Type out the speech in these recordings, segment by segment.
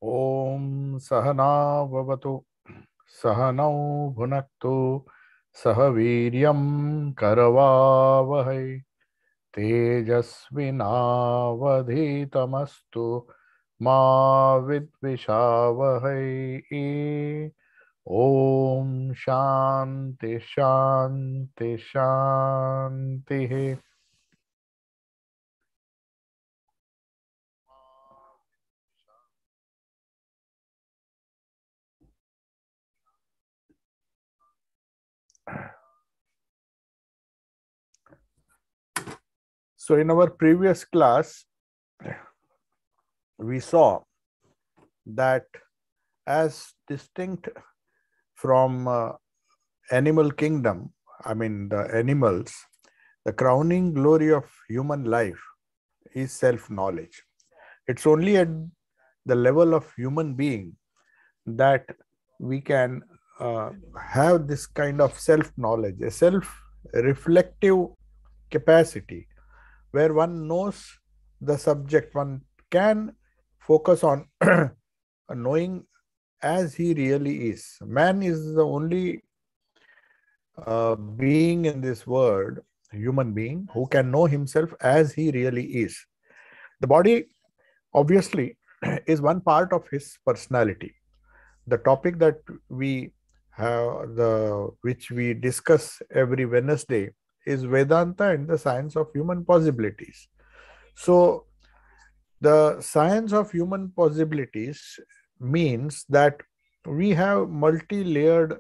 Om Sahana Vavatu Sahanau Bhunaktu Sahaviryam Karavavahai Tejasvinavadhitamastu Ma Vidvishavahai. Om Shanti Shanti Shanti. So in our previous class, we saw that as distinct from animal kingdom, I mean the animals, the crowning glory of human life is self-knowledge. It's only at the level of human being that we can have this kind of self-knowledge, a self-reflective capacity where one knows the subject, one can focus on knowing as he really is. Man is the only being in this world, human being, who can know himself as he really is. The body, obviously, is one part of his personality. The topic that we have, which we discuss every Wednesday, is Vedanta and the science of human possibilities. So, the science of human possibilities means that we have multi-layered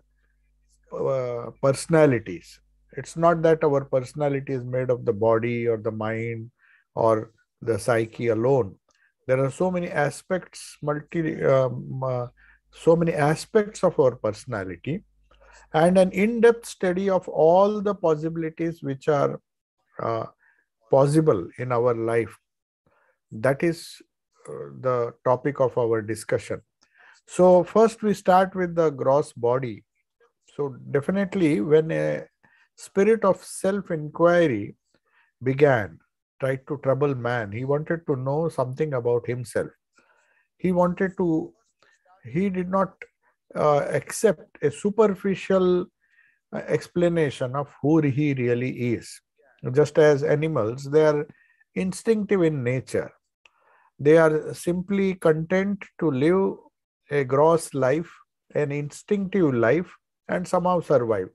personalities. It's not that our personality is made of the body or the mind or the psyche alone. There are so many aspects, so many aspects of our personality, and an in-depth study of all the possibilities which are uh, possible in our life. That is the topic of our discussion. So first we start with the gross body. So definitely when a spirit of self-inquiry began, tried to trouble man, he wanted to know something about himself. He wanted to, he did not accept a superficial explanation of who he really is. Just as animals, they are instinctive in nature. They are simply content to live a gross life, an instinctive life, and somehow survive.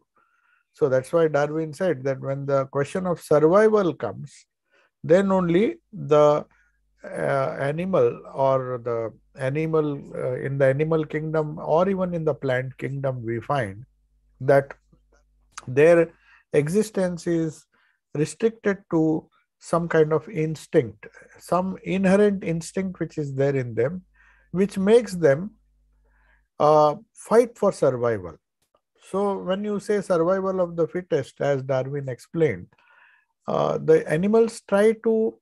So that's why Darwin said that when the question of survival comes, then only the animal or the animal in the animal kingdom or even in the plant kingdom, we find that their existence is restricted to some kind of instinct, some inherent instinct which is there in them, which makes them fight for survival. So when you say survival of the fittest, as Darwin explained, the animals try to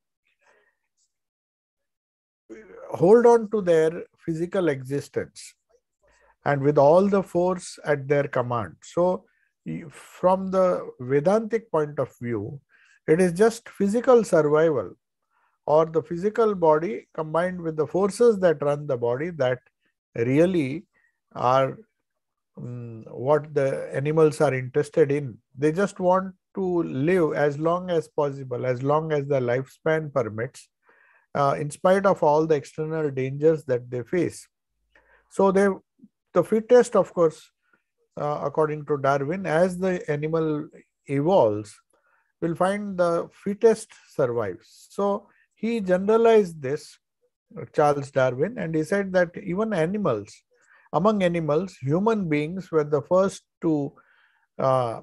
hold on to their physical existence and with all the force at their command. So from the Vedantic point of view, it is just physical survival or the physical body combined with the forces that run the body that really are what the animals are interested in. They just want to live as long as possible, as long as the lifespan permits, in spite of all the external dangers that they face. So the fittest, of course, according to Darwin, as the animal evolves, will find the fittest survives. So he generalized this, Charles Darwin, and he said that even animals, among animals, human beings were the first to uh,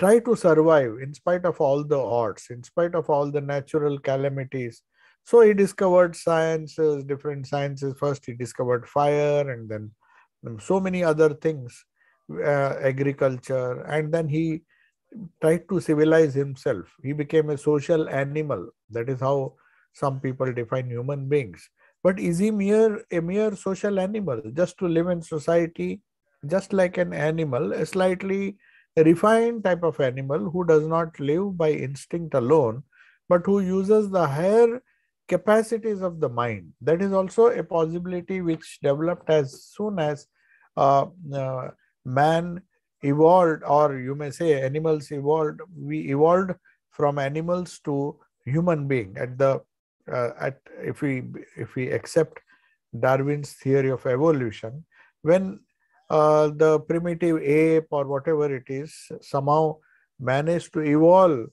try to survive in spite of all the odds, in spite of all the natural calamities. So he discovered sciences, different sciences. First, he discovered fire, and then so many other things, agriculture, and then he tried to civilize himself. He became a social animal. That is how some people define human beings. But is he a mere social animal, just to live in society, just like an animal, a slightly refined type of animal who does not live by instinct alone, but who uses the higher capacities of the mind. That is also a possibility which developed as soon as uh, uh, man evolved, or you may say animals evolved. We evolved from animals to human being. At if we accept Darwin's theory of evolution, when the primitive ape or whatever it is somehow managed to evolve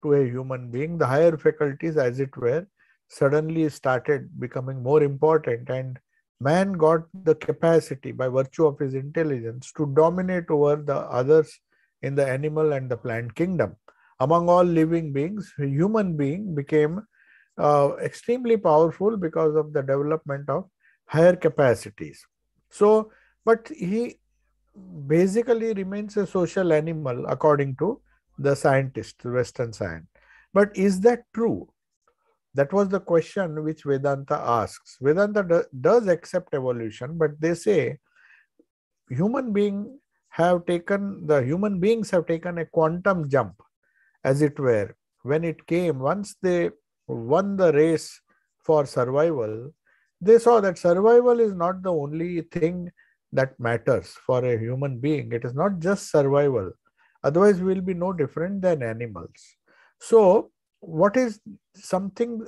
to a human being, the higher faculties, as it were, suddenly started becoming more important, and man got the capacity by virtue of his intelligence to dominate over the others in the animal and the plant kingdom. Among all living beings, a human being became extremely powerful because of the development of higher capacities. So, but he basically remains a social animal according to the scientists, Western science. But is that true? That was the question which Vedanta asks. Vedanta does accept evolution, but they say human beings have taken a quantum jump, as it were. When it came, once they won the race for survival, they saw that survival is not the only thing that matters for a human being. It is not just survival. Otherwise, we will be no different than animals. So, what is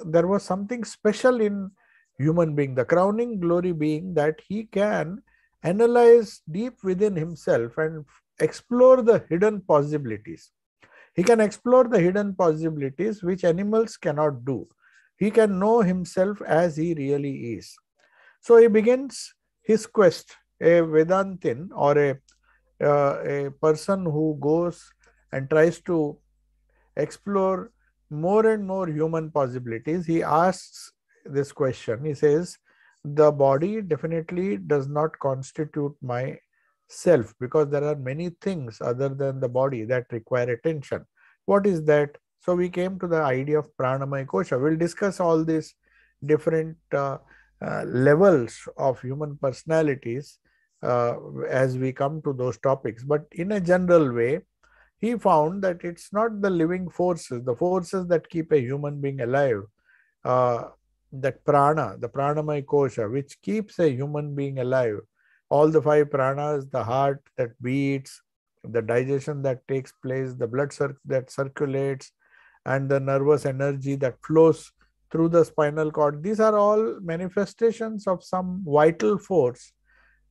there was something special in human being, the crowning glory being that he can analyze deep within himself and explore the hidden possibilities. He can explore the hidden possibilities which animals cannot do. He can know himself as he really is. So he begins his quest. A Vedantin, or a person who goes and tries to explore more and more human possibilities, he asks this question. He says, the body definitely does not constitute my self, because there are many things other than the body that require attention. What is that? So we came to the idea of pranamaya kosha. We'll discuss all these different levels of human personalities as we come to those topics. But in a general way, he found that it's not the living forces, the forces that keep a human being alive, uh, that prana, the pranamaya kosha, which keeps a human being alive. All the five pranas, the heart that beats, the digestion that takes place, the blood that circulates, and the nervous energy that flows through the spinal cord. These are all manifestations of some vital force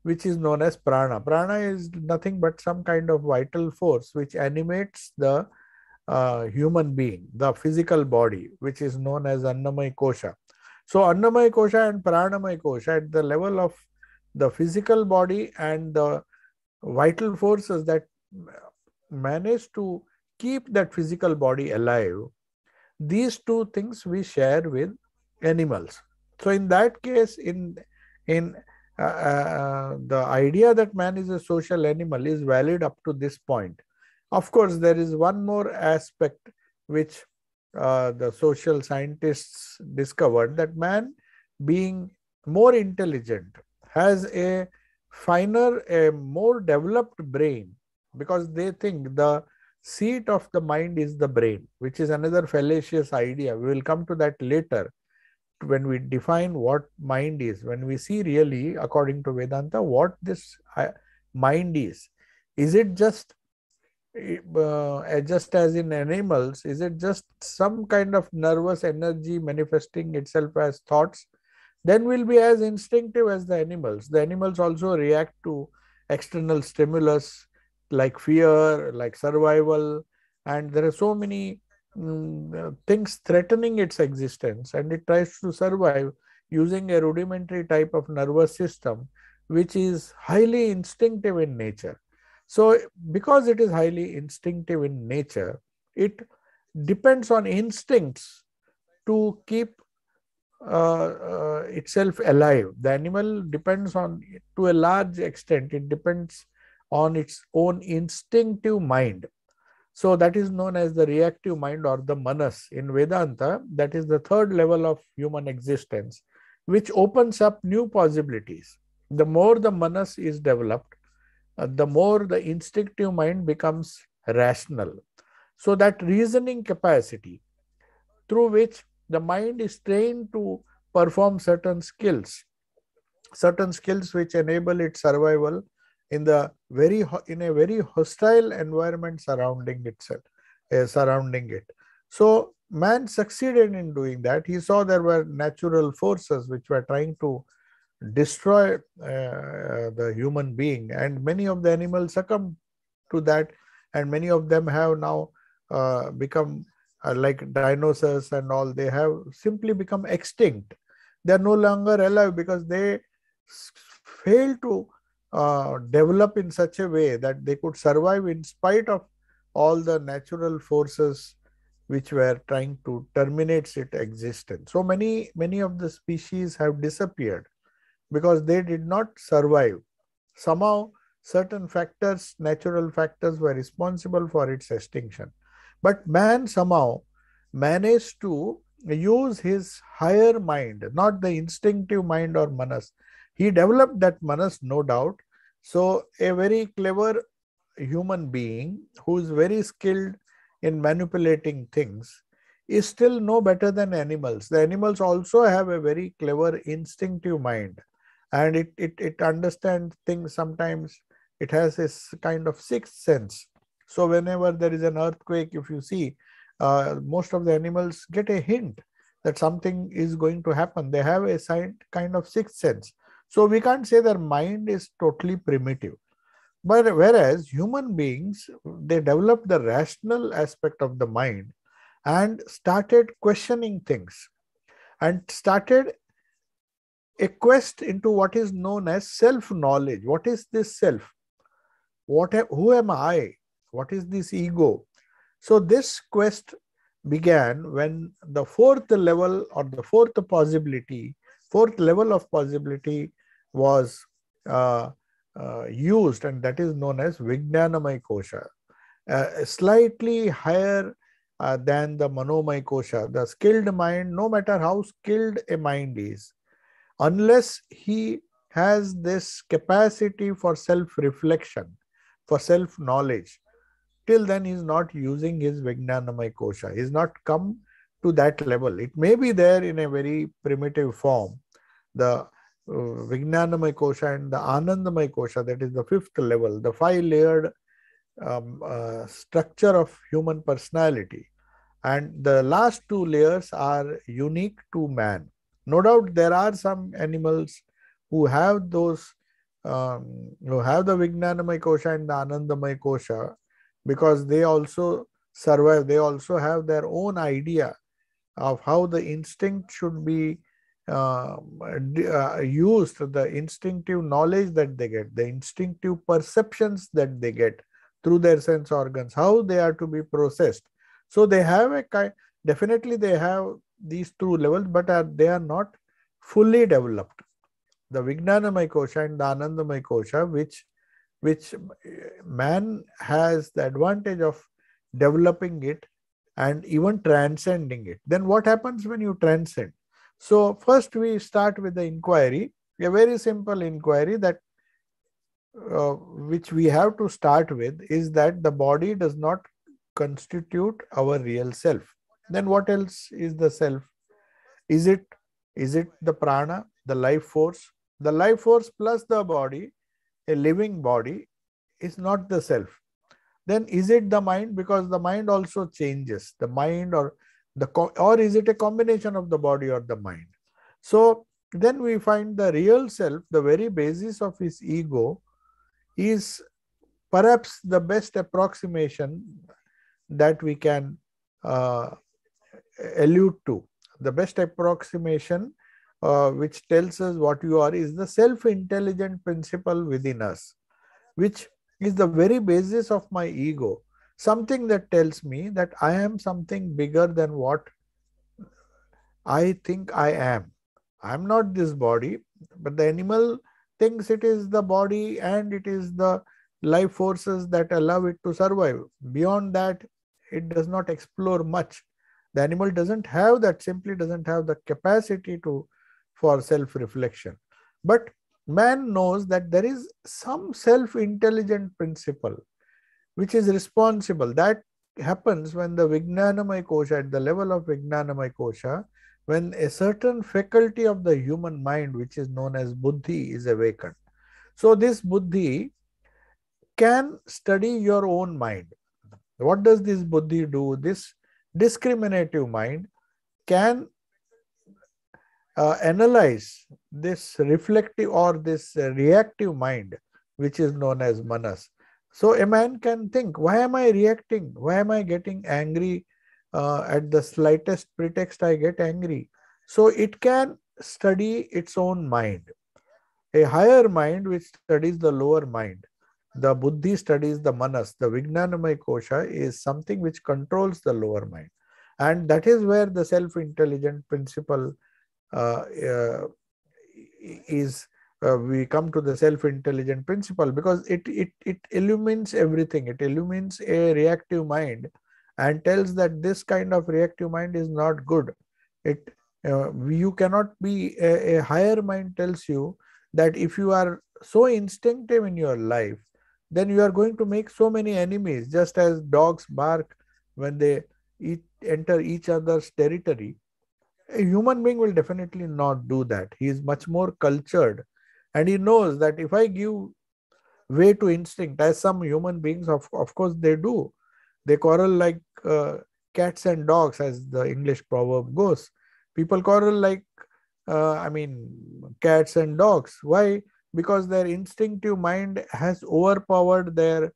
which is known as prana. Prana is nothing but some kind of vital force which animates the human being, the physical body, which is known as Annamaya Kosha. So Annamaya Kosha and Pranamaya Kosha, at the level of the physical body and the vital forces that manage to keep that physical body alive, these two things we share with animals. So in that case, in the idea that man is a social animal is valid up to this point. Of course, there is one more aspect which the social scientists discovered, that man, being more intelligent, has a finer, a more developed brain, because they think the seat of the mind is the brain, which is another fallacious idea. We will come to that later when we define what mind is. When we see really, according to Vedanta, what this mind is. Is it just as in animals, is it just some kind of nervous energy manifesting itself as thoughts? Then we'll be as instinctive as the animals. The animals also react to external stimulus like fear, like survival, and there are so many things threatening its existence, and it tries to survive using a rudimentary type of nervous system which is highly instinctive in nature. So because it is highly instinctive in nature, it depends on instincts to keep itself alive. The animal depends on, to a large extent, it depends on its own instinctive mind. So that is known as the reactive mind, or the manas. In Vedanta, that is the third level of human existence, which opens up new possibilities. The more the manas is developed, the more the instinctive mind becomes rational. So that reasoning capacity through which the mind is trained to perform certain skills which enable its survival in in a very hostile environment surrounding it. So man succeeded in doing that. He saw there were natural forces which were trying to destroy the human being, and many of the animals succumbed to that, and many of them have now become like dinosaurs and all. They have simply become extinct. They are no longer alive because they failed to develop in such a way that they could survive in spite of all the natural forces which were trying to terminate its existence. So many of the species have disappeared because they did not survive. Somehow, certain factors, natural factors, were responsible for its extinction. But man somehow managed to use his higher mind, not the instinctive mind or manas. He developed that manas, no doubt. So a very clever human being who is very skilled in manipulating things is still no better than animals. The animals also have a very clever instinctive mind, and it understands things. Sometimes it has this kind of sixth sense. So whenever there is an earthquake, if you see, most of the animals get a hint that something is going to happen. They have a kind of sixth sense. So we can't say their mind is totally primitive. But whereas human beings, they developed the rational aspect of the mind and started questioning things and started a quest into what is known as self-knowledge. What is this self? Who am I? What is this ego? So this quest began when the fourth level or the fourth level of possibility was used, and that is known as Vijnanamaya Kosha, slightly higher than the Manomaya Kosha. The skilled mind, no matter how skilled a mind is, unless he has this capacity for self-reflection, for self-knowledge, till then he is not using his Vijnanamaya Kosha. He has not come to that level. It may be there in a very primitive form, the Vijnanamaya Kosha and the Anandamaya Kosha, that is the fifth level, the 5-layered structure of human personality. And the last 2 layers are unique to man. No doubt there are some animals who have those, who have the Vijnanamaya Kosha and the Anandamaya Kosha, because they also survive. They also have their own idea of how the instinct should be used, the instinctive knowledge that they get, the instinctive perceptions that they get through their sense organs, how they are to be processed. So they have a kind, definitely they have these 2 levels, but they are not fully developed. The Vijnanamaya Kosha and the Anandamaya Kosha, which man has the advantage of developing it and even transcending it. Then what happens when you transcend? So first we start with the inquiry, a very simple inquiry that which we have to start with is that the body does not constitute our real self. Then what else is the self? Is it the prana, the life force? The life force plus the body, a living body, is not the self. Then is it the mind? Because the mind also changes. The mind or is it a combination of the body or the mind? So then we find the real self, the very basis of his ego, is perhaps the best approximation that we can allude to. The best approximation which tells us what you are is the self-intelligent principle within us, which is the very basis of my ego. Something that tells me that I am something bigger than what I think I am. I am not this body, but the animal thinks it is the body and it is the life forces that allow it to survive. Beyond that, it does not explore much. The animal doesn't have that, simply doesn't have the capacity for self-reflection. But man knows that there is some self-intelligent principle which is responsible, that happens when the Vijnanamaya Kosha, at the level of Vijnanamaya Kosha, when a certain faculty of the human mind, which is known as buddhi, is awakened. So this buddhi can study your own mind. What does this buddhi do? This discriminative mind can analyze this reflective or this reactive mind, which is known as manas. So a man can think, why am I reacting? Why am I getting angry? At the slightest pretext, I get angry. So it can study its own mind. A higher mind which studies the lower mind. The buddhi studies the manas. The Vijnanamaya Kosha is something which controls the lower mind. And that is where the self-intelligent principle is we come to the self-intelligent principle, because it illumines everything. It illumines a reactive mind and tells that this kind of reactive mind is not good. You cannot be a higher mind tells you that if you are so instinctive in your life, then you are going to make so many enemies, just as dogs bark when they enter each other's territory. A human being will definitely not do that. He is much more cultured, and he knows that if I give way to instinct, as some human beings, of course, they do. They quarrel like cats and dogs, as the English proverb goes. People quarrel like, cats and dogs. Why? Because their instinctive mind has overpowered their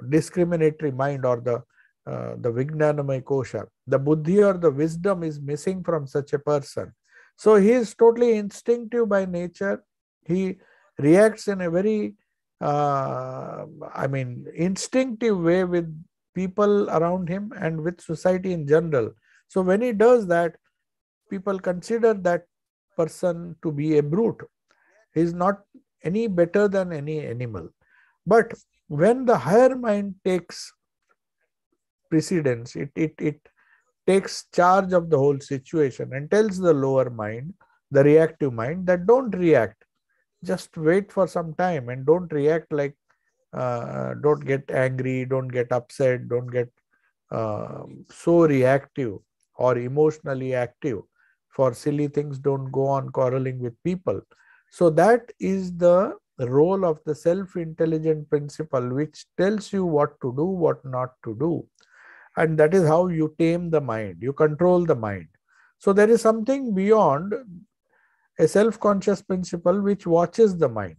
discriminatory mind, or the Vijnanamaya Kosha. The buddhi or the wisdom is missing from such a person. So he is totally instinctive by nature. He reacts in a very, instinctive way with people around him and with society in general. So when he does that, people consider that person to be a brute. He is not any better than any animal. But when the higher mind takes precedence, it takes charge of the whole situation and tells the lower mind, the reactive mind, that don't react. Just wait for some time and don't react like, don't get angry, don't get upset, don't get so reactive or emotionally active for silly things. Don't go on quarreling with people. So that is the role of the self-intelligent principle, which tells you what to do, what not to do. And that is how you tame the mind, you control the mind. So there is something beyond a self-conscious principle which watches the mind.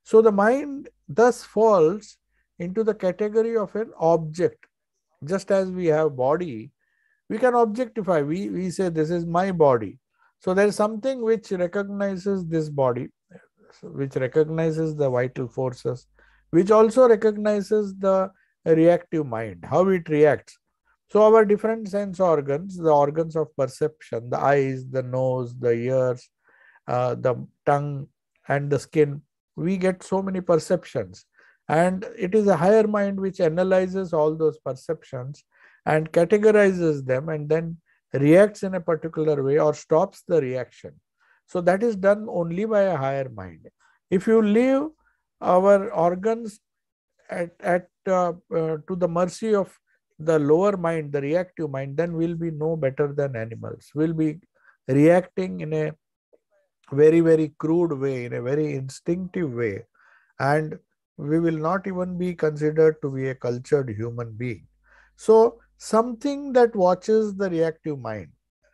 So the mind thus falls into the category of an object. Just as we have body, we can objectify. We say this is my body. So there is something which recognizes this body, which recognizes the vital forces, which also recognizes the reactive mind, how it reacts. So our different sense organs, the organs of perception, the eyes, the nose, the ears, the tongue, and the skin, we get so many perceptions. And it is a higher mind which analyzes all those perceptions and categorizes them and then reacts in a particular way or stops the reaction. So that is done only by a higher mind. If you leave our organs to the mercy of the lower mind, the reactive mind, then we'll be no better than animals. We'll be reacting in a very, very crude way, in a very instinctive way, and we will not even be considered to be a cultured human being. So something that watches the reactive mind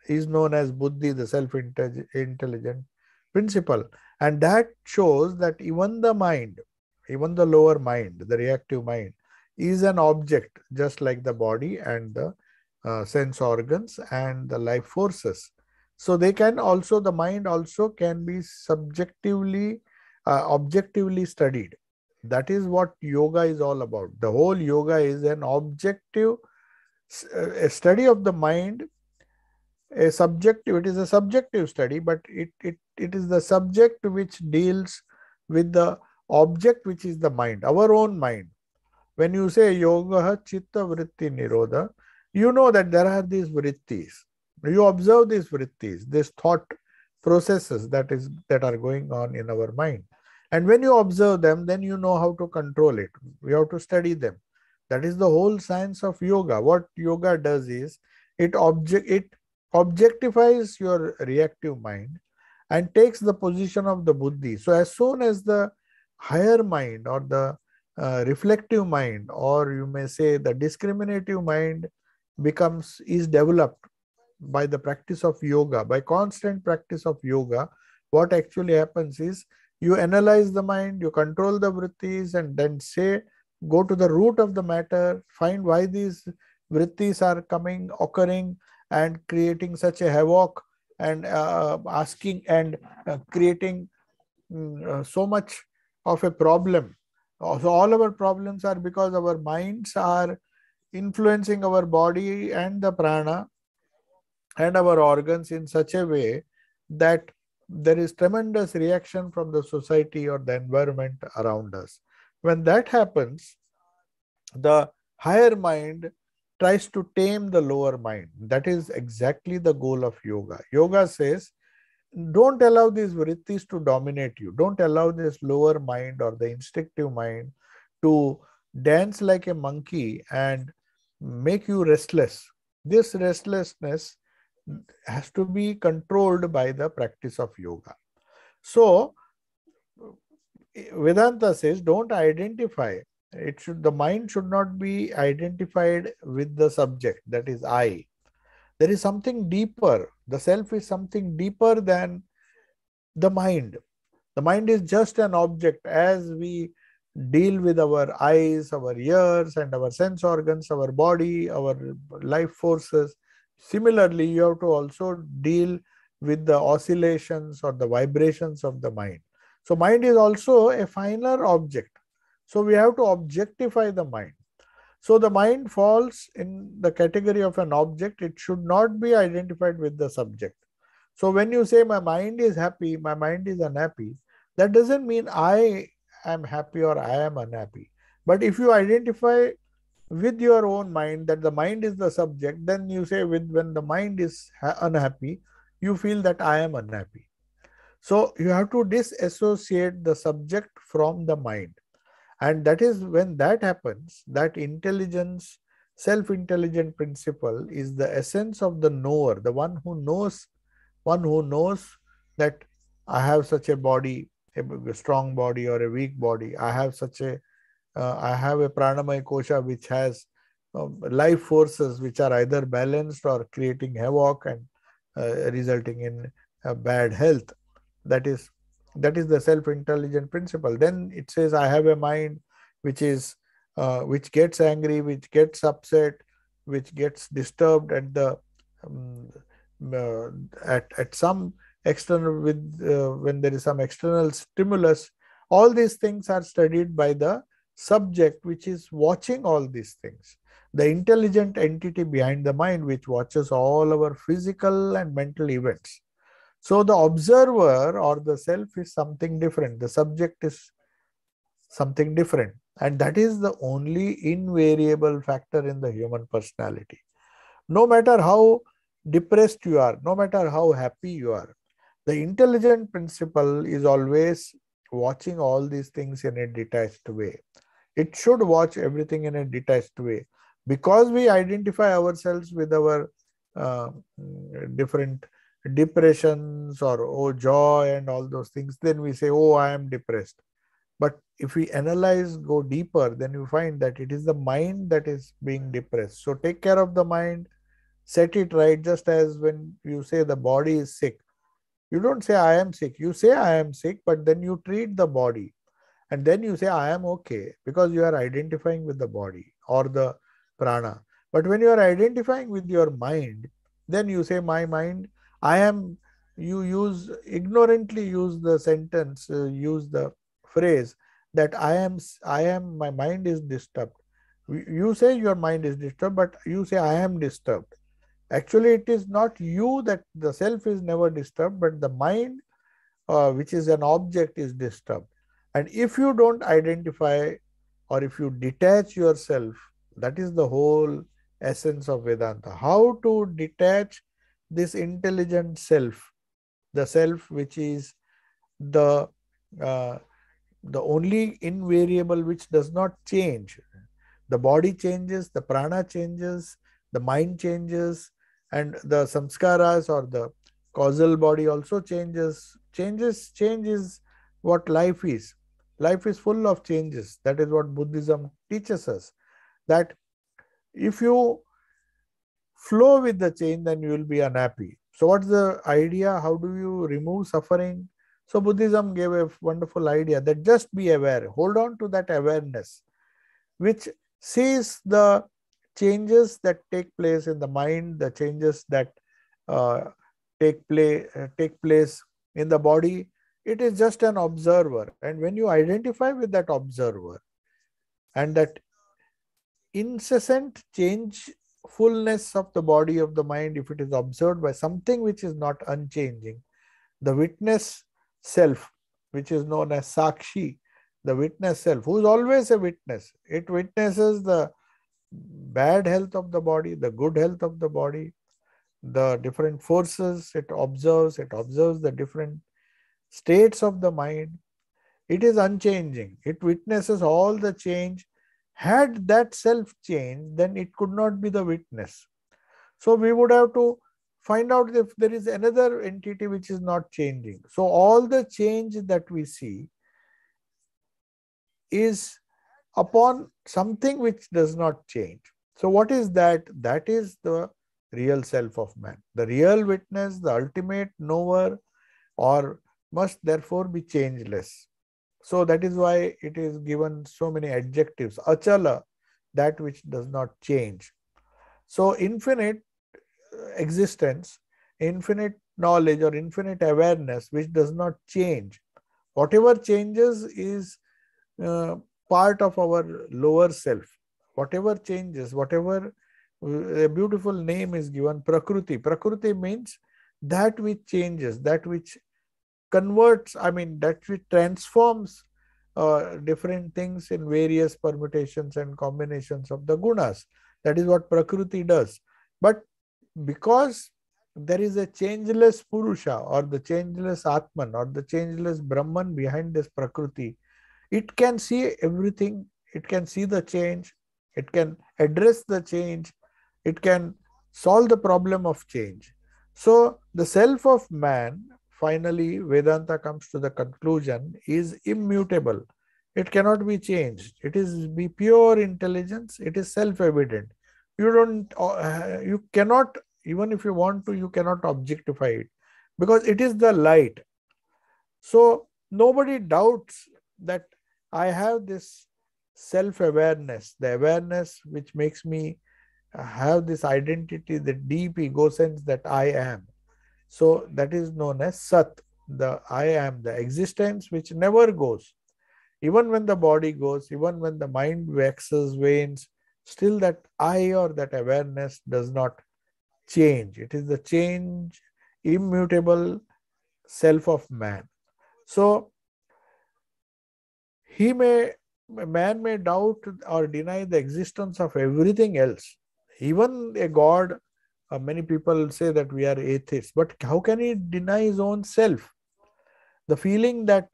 is known as buddhi, the self-intelligent principle. And that shows that even the mind, even the lower mind, the reactive mind, is an object, just like the body and the sense organs and the life forces. So they can also, the mind also can be subjectively, objectively studied. That is what yoga is all about. The whole yoga is an objective a study of the mind, a subjective, it is a subjective study, but it is the subject which deals with the object, which is the mind, our own mind. When you say yoga chitta vritti nirodha, you know that there are these vrittis. You observe these vrittis, these thought processes that are going on in our mind. And when you observe them, then you know how to control it. You have to study them. That is the whole science of yoga. What yoga does is it objectifies your reactive mind and takes the position of the buddhi. So as soon as the higher mind or the reflective mind, or you may say the discriminative mind, is developed by the practice of yoga, by constant practice of yoga, what actually happens is you analyze the mind, you control the vrittis, and then say, go to the root of the matter, find why these vrittis are occurring, and creating such a havoc, and asking and creating so much of a problem. So all our problems are because our minds are influencing our body and the prana and our organs in such a way that there is tremendous reaction from the society or the environment around us. When that happens, the higher mind tries to tame the lower mind. That is exactly the goal of yoga. Yoga says, don't allow these vrittis to dominate you. Don't allow this lower mind or the instinctive mind to dance like a monkey and make you restless. This restlessness has to be controlled by the practice of yoga. So Vedanta says, don't identify. The mind should not be identified with the subject, that is I. There is something deeper. The self is something deeper than the mind. The mind is just an object. As we deal with our eyes, our ears, and our sense organs, our body, our life forces, similarly, you have to also deal with the oscillations or the vibrations of the mind. So mind is also a finer object. So we have to objectify the mind. So the mind falls in the category of an object. It should not be identified with the subject. So when you say my mind is happy, my mind is unhappy, that doesn't mean I am happy or I am unhappy. But if you identify with your own mind that the mind is the subject, then you say when the mind is unhappy, you feel that I am unhappy. So you have to disassociate the subject from the mind. And that is when that happens, that intelligence, self-intelligent principle is the essence of the knower, the one who knows that I have such a body, a strong body or a weak body. I have I have a pranamaya kosha which has life forces which are either balanced or creating havoc and resulting in bad health. That is the self-intelligent principle. Then it says, I have a mind which which gets angry, which gets upset, which gets disturbed at the um, at some external when there is some external stimulus. All these things are studied by the subject which is watching all these things. The intelligent entity behind the mind which watches all our physical and mental events. So the observer or the self is something different. The subject is something different. And that is the only invariable factor in the human personality. No matter how depressed you are, no matter how happy you are, the intelligent principle is always watching all these things in a detached way. It should watch everything in a detached way. Because we identify ourselves with our uh, different depressions or joy and all those things, then we say, oh, I am depressed. But if we analyze, go deeper, then you find that it is the mind that is being depressed. So take care of the mind, set it right. Just as when you say the body is sick, you don't say I am sick. You say I am sick, but then you treat the body. And then you say I am okay, because you are identifying with the body or the prana. But when you are identifying with your mind, then you say my mind, I am, you ignorantly use the sentence, use the phrase that my mind is disturbed. You say your mind is disturbed, but you say I am disturbed. Actually, it is not you, that the self is never disturbed, but the mind, which is an object, is disturbed. And if you don't identify or if you detach yourself, that is the whole essence of Vedanta. How to detach this intelligent self, the self which is uh, the only invariable which does not change. The body changes, the prana changes, the mind changes, and the samskaras or the causal body also changes. Change is what life is. Life is full of changes. That is what Buddhism teaches us. That if you flow with the change, then you will be unhappy. So what's the idea? How do you remove suffering? So Buddhism gave a wonderful idea that just be aware. Hold on to that awareness, which sees the changes that take place in the mind, the changes that uh, take place in the body. It is just an observer. And when you identify with that observer and that incessant changefulness of the body, of the mind, if it is observed by something which is not unchanging, the witness self, which is known as Sakshi, the witness self, who is always a witness. It witnesses the bad health of the body, the good health of the body, the different forces. It observes the different states of the mind. It is unchanging. It witnesses all the change. Had that self changed, then it could not be the witness. So we would have to find out if there is another entity which is not changing. So all the change that we see is upon something which does not change. So what is that? That is the real self of man. The real witness, the ultimate knower, or must therefore be changeless. So that is why it is given so many adjectives. Achala, that which does not change. So infinite existence, infinite knowledge or infinite awareness which does not change. Whatever changes is part of our lower self. Whatever changes, whatever a beautiful name is given, Prakriti. Prakriti means that which changes, that which converts, that which transforms different things in various permutations and combinations of the gunas. That is what Prakriti does. But because there is a changeless Purusha or the changeless Atman or the changeless Brahman behind this Prakriti, it can see everything, it can see the change, it can address the change, it can solve the problem of change. So the self of man, finally Vedanta comes to the conclusion, is immutable. It cannot be changed. It is be pure intelligence. It is self-evident. You cannot, even if you want to, you cannot objectify it because it is the light. So nobody doubts that I have this self-awareness, the awareness which makes me have this identity, the deep ego sense that I am. So that is known as Sat, the I am, the existence which never goes. Even when the body goes, even when the mind waxes, wanes, still that I or that awareness does not change. It is the change, immutable self of man. So man may doubt or deny the existence of everything else. Even a God, many people say that we are atheists, but how can he deny his own self? The feeling that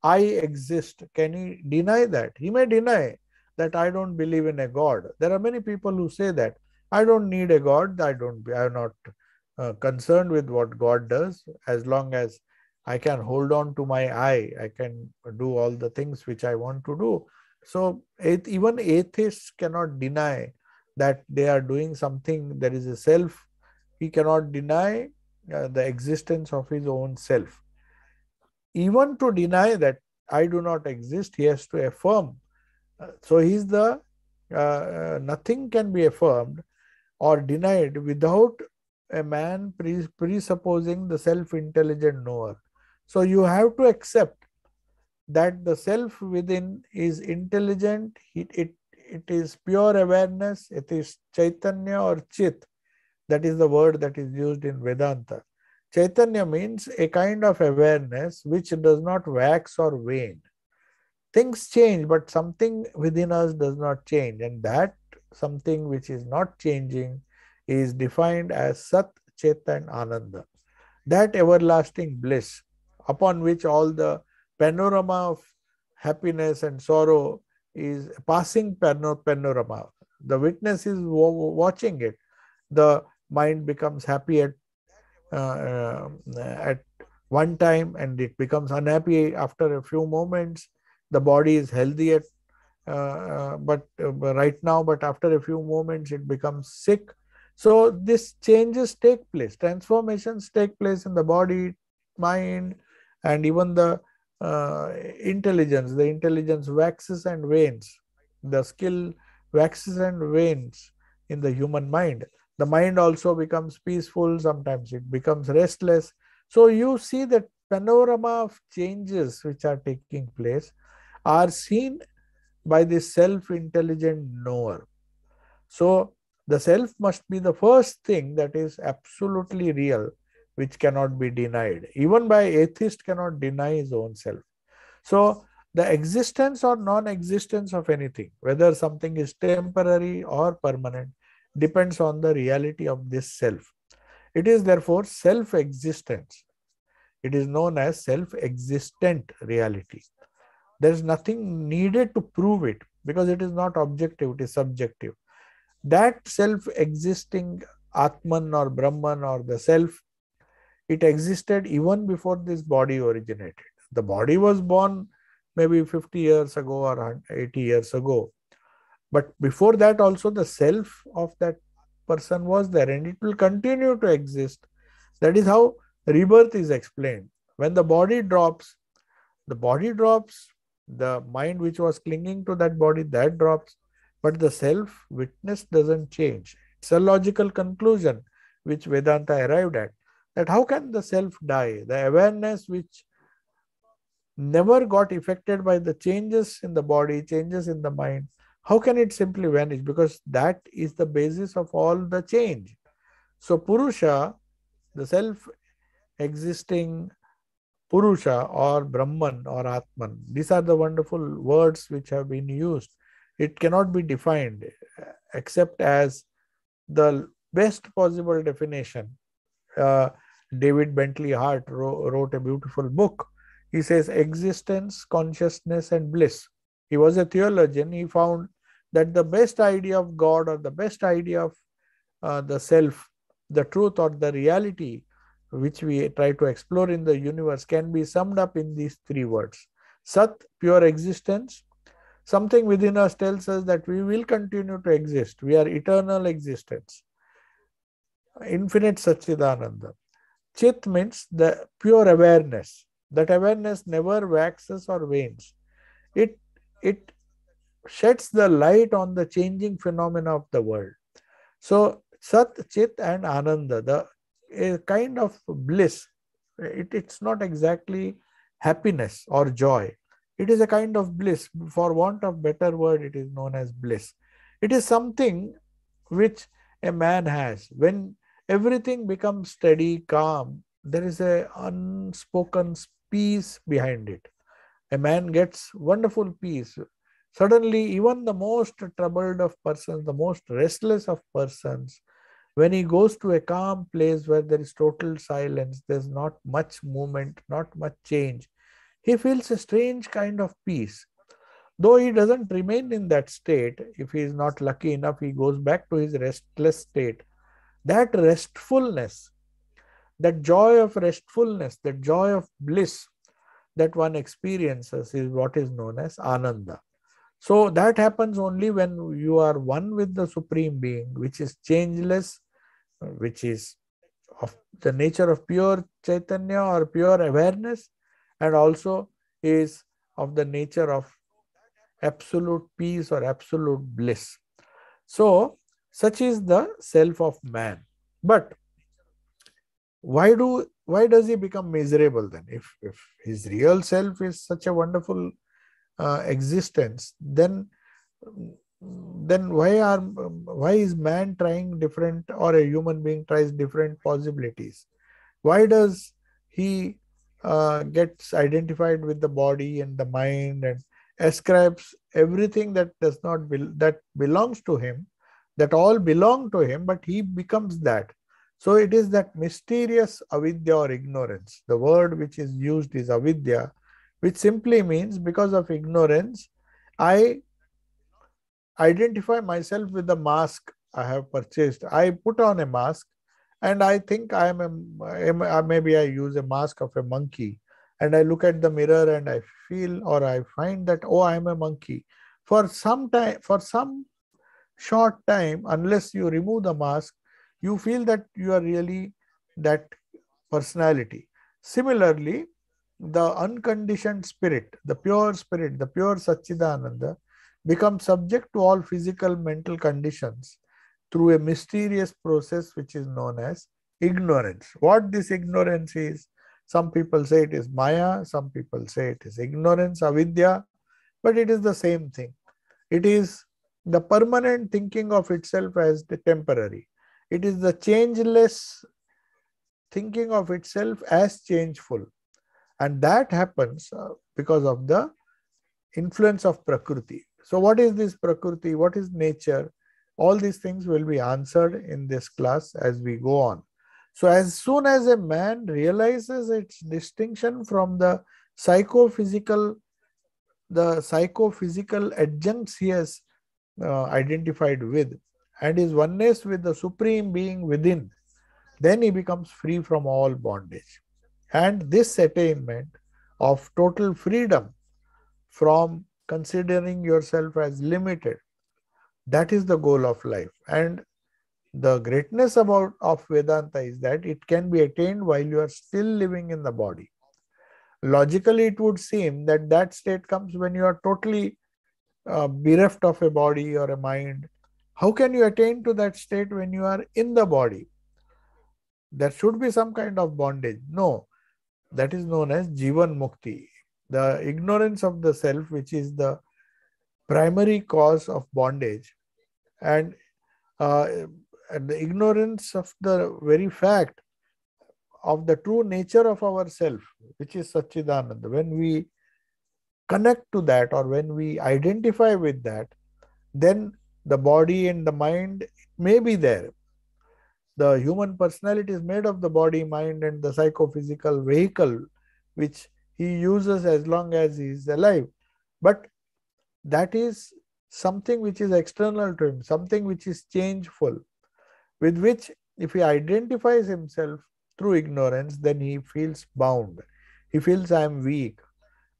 I exist, can he deny that? He may deny that I don't believe in a God. There are many people who say that I don't need a God. I'm not concerned with what God does. As long as I can hold on to my I can do all the things which I want to do. So even atheists cannot deny that they are doing something. There is a self. He cannot deny the existence of his own self. Even to deny that I do not exist, he has to affirm. So he's the nothing can be affirmed or denied without a man presupposing the self-intelligent knower. So you have to accept that the self within is intelligent, it is pure awareness, it is Chaitanya or Chit. That is the word that is used in Vedanta. Chaitanya means a kind of awareness which does not wax or wane. Things change, but something within us does not change. And that something which is not changing is defined as Sat, Chit and Ananda. That everlasting bliss upon which all the panorama of happiness and sorrow is a passing panorama. The witness is watching it. The mind becomes happy at one time, and it becomes unhappy after a few moments. The body is healthy but right now, but after a few moments it becomes sick. So these changes take place, transformations take place in the body, mind, and even the intelligence. The intelligence waxes and wanes. The skill waxes and wanes in the human mind. The mind also becomes peaceful, sometimes it becomes restless. So you see that panorama of changes which are taking place are seen by the self-intelligent knower. So the self must be the first thing that is absolutely real, which cannot be denied. Even by atheist cannot deny his own self. So the existence or non-existence of anything, whether something is temporary or permanent, depends on the reality of this self. It is therefore self-existence. It is known as self-existent reality. There is nothing needed to prove it because it is not objective, it is subjective. That self-existing Atman or Brahman or the self, it existed even before this body originated. The body was born maybe 50 years ago or 80 years ago. But before that also the self of that person was there, and it will continue to exist. That is how rebirth is explained. When the body drops, the mind which was clinging to that body, that drops, but the self witness doesn't change. It's a logical conclusion which Vedanta arrived at, that how can the self die? The awareness which never got affected by the changes in the body, changes in the mind, how can it simply vanish? Because that is the basis of all the change. So Purusha, the self-existing Purusha or Brahman or Atman, these are the wonderful words which have been used. It cannot be defined except as the best possible definition. David Bentley Hart wrote a beautiful book. He says existence, consciousness, and bliss. He was a theologian. He found that the best idea of God or the best idea of the self, the truth or the reality which we try to explore in the universe can be summed up in these three words. Sat, pure existence. Something within us tells us that we will continue to exist. We are eternal existence. Infinite Satchidananda. Chit means the pure awareness. That awareness never waxes or wanes. It sheds the light on the changing phenomena of the world. So Sat, Chit and Ananda, a kind of bliss. It's not exactly happiness or joy. It is a kind of bliss. For want of better word, it is known as bliss. It is something which a man has. When everything becomes steady, calm, there is a unspoken peace behind it. A man gets wonderful peace. Suddenly, even the most troubled of persons, the most restless of persons, when he goes to a calm place where there is total silence, there's not much movement, not much change, he feels a strange kind of peace. Though he doesn't remain in that state, if he is not lucky enough, he goes back to his restless state. That restfulness, that joy of restfulness, that joy of bliss that one experiences is what is known as Ananda. So that happens only when you are one with the Supreme Being, which is changeless, which is of the nature of pure Chaitanya or pure awareness, and also is of the nature of absolute peace or absolute bliss. So such is the self of man. But why does he become miserable then? If his real self is such a wonderful existence, then why is man trying different, or a human being tries different possibilities? Why does he gets identified with the body and the mind and ascribes everything that does not that belongs to him, that all belong to him, but he becomes that? So it is that mysterious avidya or ignorance. The word which is used is avidya, which simply means because of ignorance, I identify myself with the mask I have purchased. I put on a mask and I think maybe I use a mask of a monkey, and I look at the mirror and I feel or I find that, oh, I am a monkey. For some time, for some short time, unless you remove the mask, you feel that you are really that personality. Similarly, the unconditioned spirit, the pure Satchidananda, becomes subject to all physical mental conditions through a mysterious process which is known as ignorance. What this ignorance is, some people say it is Maya, some people say it is ignorance, avidya, but it is the same thing. It is the permanent thinking of itself as the temporary. It is the changeless thinking of itself as changeful. And that happens because of the influence of Prakriti. So what is this Prakriti? What is nature? All these things will be answered in this class as we go on. So as soon as a man realizes its distinction from psychophysical, the psychophysical adjuncts he has identified with, and is oneness with the Supreme Being within, then he becomes free from all bondage. And this attainment of total freedom from considering yourself as limited, that is the goal of life. And the greatness of Vedanta is that it can be attained while you are still living in the body. Logically, it would seem that that state comes when you are totally bereft of a body or a mind. How can you attain to that state when you are in the body? There should be some kind of bondage. No, that is known as Jivan Mukti. The ignorance of the self, which is the primary cause of bondage, and the ignorance of the very fact of the true nature of ourself, which is Satchidananda. When we connect to that, or when we identify with that, then the body and the mind may be there. The human personality is made of the body, mind, and the psychophysical vehicle which he uses as long as he is alive. But that is something which is external to him, something which is changeful, with which if he identifies himself through ignorance, then he feels bound. He feels, I am weak,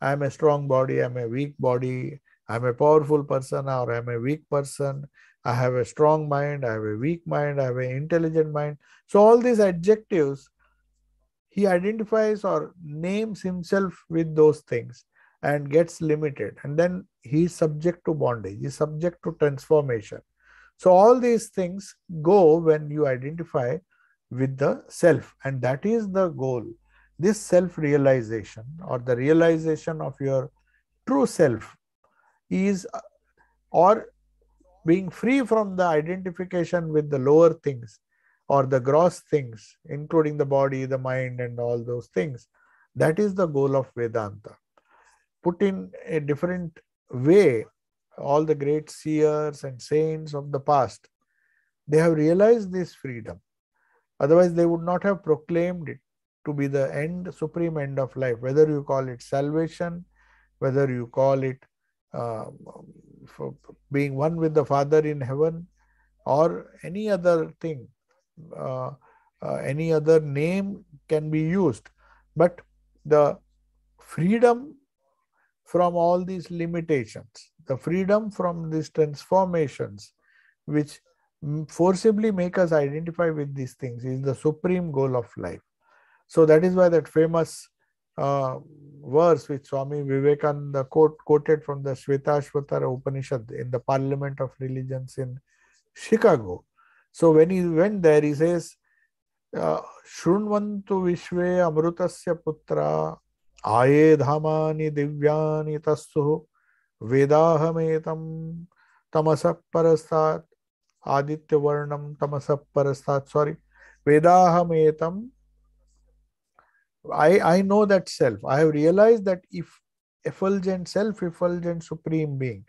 I am a strong body, I am a weak body, I am a powerful person, or I am a weak person, I have a strong mind, I have a weak mind, I have an intelligent mind. So all these adjectives, he identifies or names himself with those things and gets limited. And then he is subject to bondage, he is subject to transformation. So all these things go when you identify with the self, and that is the goal. This self-realization, or the realization of your true self, is, or being free from the identification with the lower things or the gross things, including the body, the mind, and all those things. That is the goal of Vedanta. Put in a different way, all the great seers and saints of the past, they have realized this freedom. Otherwise, they would not have proclaimed it to be the end, supreme end of life. Whether you call it salvation, whether you call it for being one with the Father in heaven, or any other thing, any other name can be used. But the freedom from all these limitations, the freedom from these transformations, which forcibly make us identify with these things, is the supreme goal of life. So that is why that famous verse which Swami Vivekananda quoted from the Shvetashvatara Upanishad in the Parliament of Religions in Chicago. So when he went there, he says, Shrunvantu Vishve Amrutasya Putra Aye Dhamani Divyani Tassu Vedahametam Tamasa Parastat Aditya Varnam Tamasa Parastat. Sorry, Vedahametam. I know that self. I have realized that if effulgent, self-effulgent Supreme Being.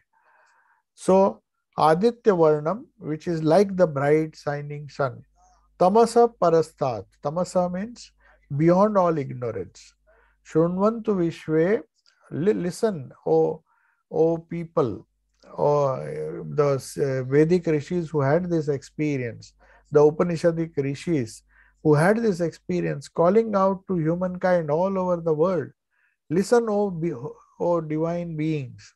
So, Aditya Varnam, which is like the bright shining sun. Tamasa Parastat. Tamasa means beyond all ignorance. Shrunvantu Vishve, listen, O people, the Vedic rishis who had this experience, the Upanishadic rishis who had this experience, calling out to humankind all over the world, listen, O divine beings.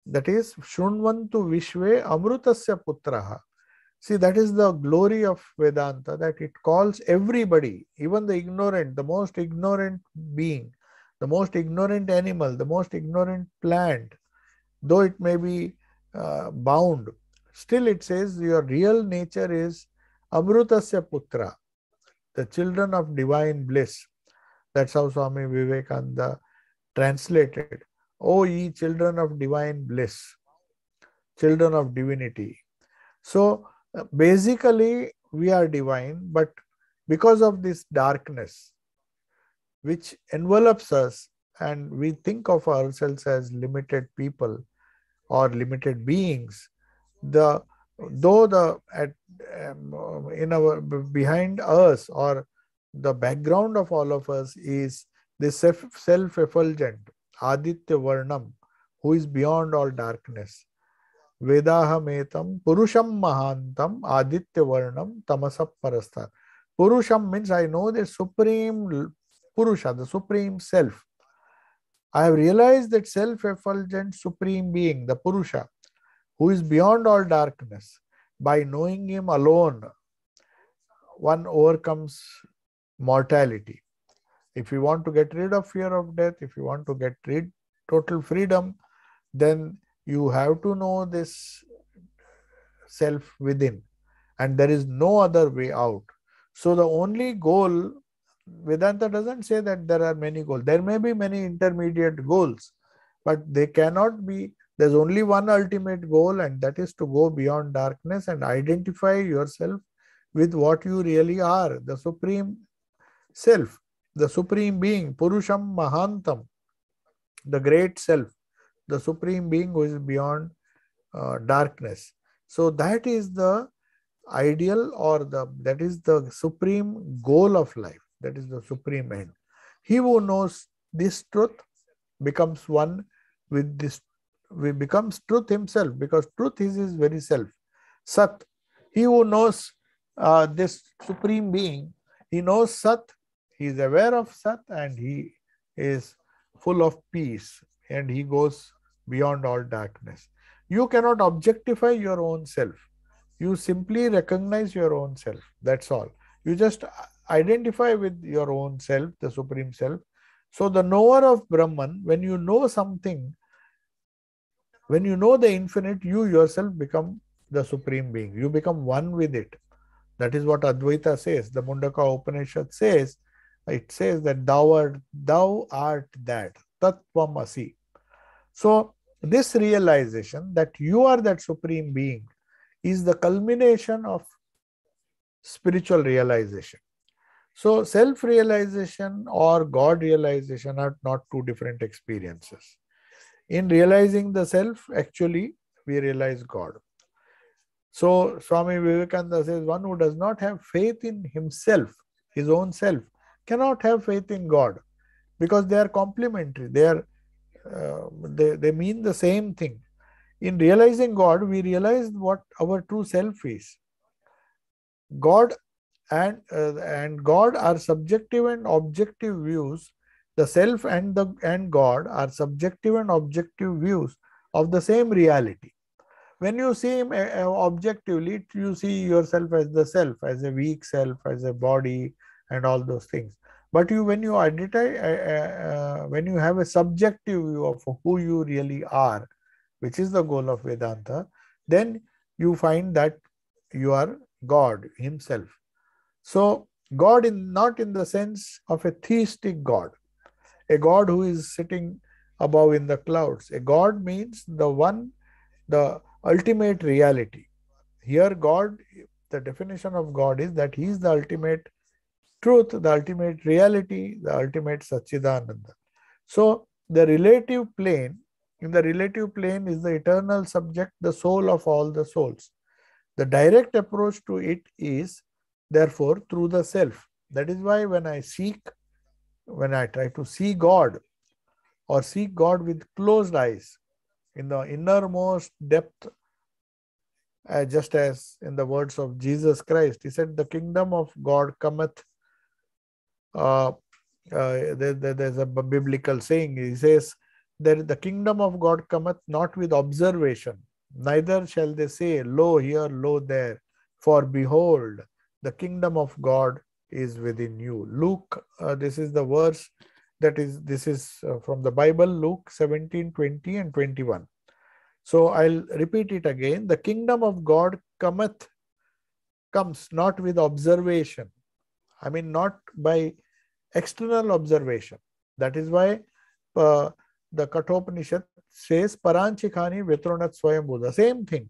That is, Shrunvantu Vishve Amrutasya Putraha. See, that is the glory of Vedanta, that it calls everybody, even the ignorant, the most ignorant being, the most ignorant animal, the most ignorant plant, though it may be bound, still it says your real nature is Amrutasya Putra, the children of divine bliss. That's how Swami Vivekananda translated. O ye children of divine bliss, children of divinity. So basically we are divine, but because of this darkness which envelops us and we think of ourselves as limited people or limited beings, though in our behind us or the background of all of us is this self-effulgent Aditya Varnam, who is beyond all darkness. Vedahametam Purusham Mahantam Aditya Varnam Tamasap Parastha. Purusham means I know the supreme Purusha, the supreme self. I have realized that self-effulgent supreme being, the Purusha, who is beyond all darkness. By knowing him alone, one overcomes mortality. If you want to get rid of fear of death, if you want to get total freedom, then you have to know this self within, and there is no other way out. So the only goal, Vedanta doesn't say that there are many goals. There may be many intermediate goals, but they cannot be. There's only one ultimate goal, and that is to go beyond darkness and identify yourself with what you really are, the supreme self, the supreme being, Purusham Mahantam, the great self, the supreme being who is beyond darkness. So that is the ideal, or that is the supreme goal of life. That is the supreme end. He who knows this truth becomes one with this, becomes truth himself, because truth is his very self. Sat. He who knows this supreme being, he knows Sat, he is aware of Sat, and he is full of peace, and he goes beyond all darkness. You cannot objectify your own self. You simply recognize your own self. That's all. You just identify with your own self, the supreme self. So the knower of Brahman, when you know something, when you know the infinite, you yourself become the supreme being. You become one with it. That is what Advaita says. The Mundaka Upanishad says, it says that thou art that, Tattvam Asi. So this realization that you are that supreme being is the culmination of spiritual realization. So self-realization or God realization are not two different experiences. In realizing the self, actually, we realize God. So Swami Vivekananda says, one who does not have faith in himself, his own self, cannot have faith in God, because they are complementary. They mean the same thing. In realizing God, we realize what our true self is. God and God are subjective and objective views. The self and God are subjective and objective views of the same reality. When you see him objectively, you see yourself as the self, as a weak self, as a body, and all those things. But when you identify, when you have a subjective view of who you really are, which is the goal of Vedanta, then you find that you are God himself. So God not in the sense of a theistic God, a God who is sitting above in the clouds. A God means the ultimate reality. Here God, the definition of God is that he is the ultimate truth, the ultimate reality, the ultimate Satchidananda. So the relative plane, in the relative plane is the eternal subject, the soul of all the souls. The direct approach to it is therefore through the self. That is why when I try to see God or seek God with closed eyes, in the innermost depth, just as in the words of Jesus Christ, he said, the kingdom of God cometh. There's a biblical saying. He says, the kingdom of God cometh not with observation, neither shall they say, lo here, lo there. For behold, the kingdom of God is within you. Luke, this is the verse this is from the Bible, Luke 17, 20 and 21. So I'll repeat it again. The kingdom of God comes not with observation. I mean, not by external observation. That is why the Kathopanishad says, Paranchikhani Vitronat Swayambhu, the same thing.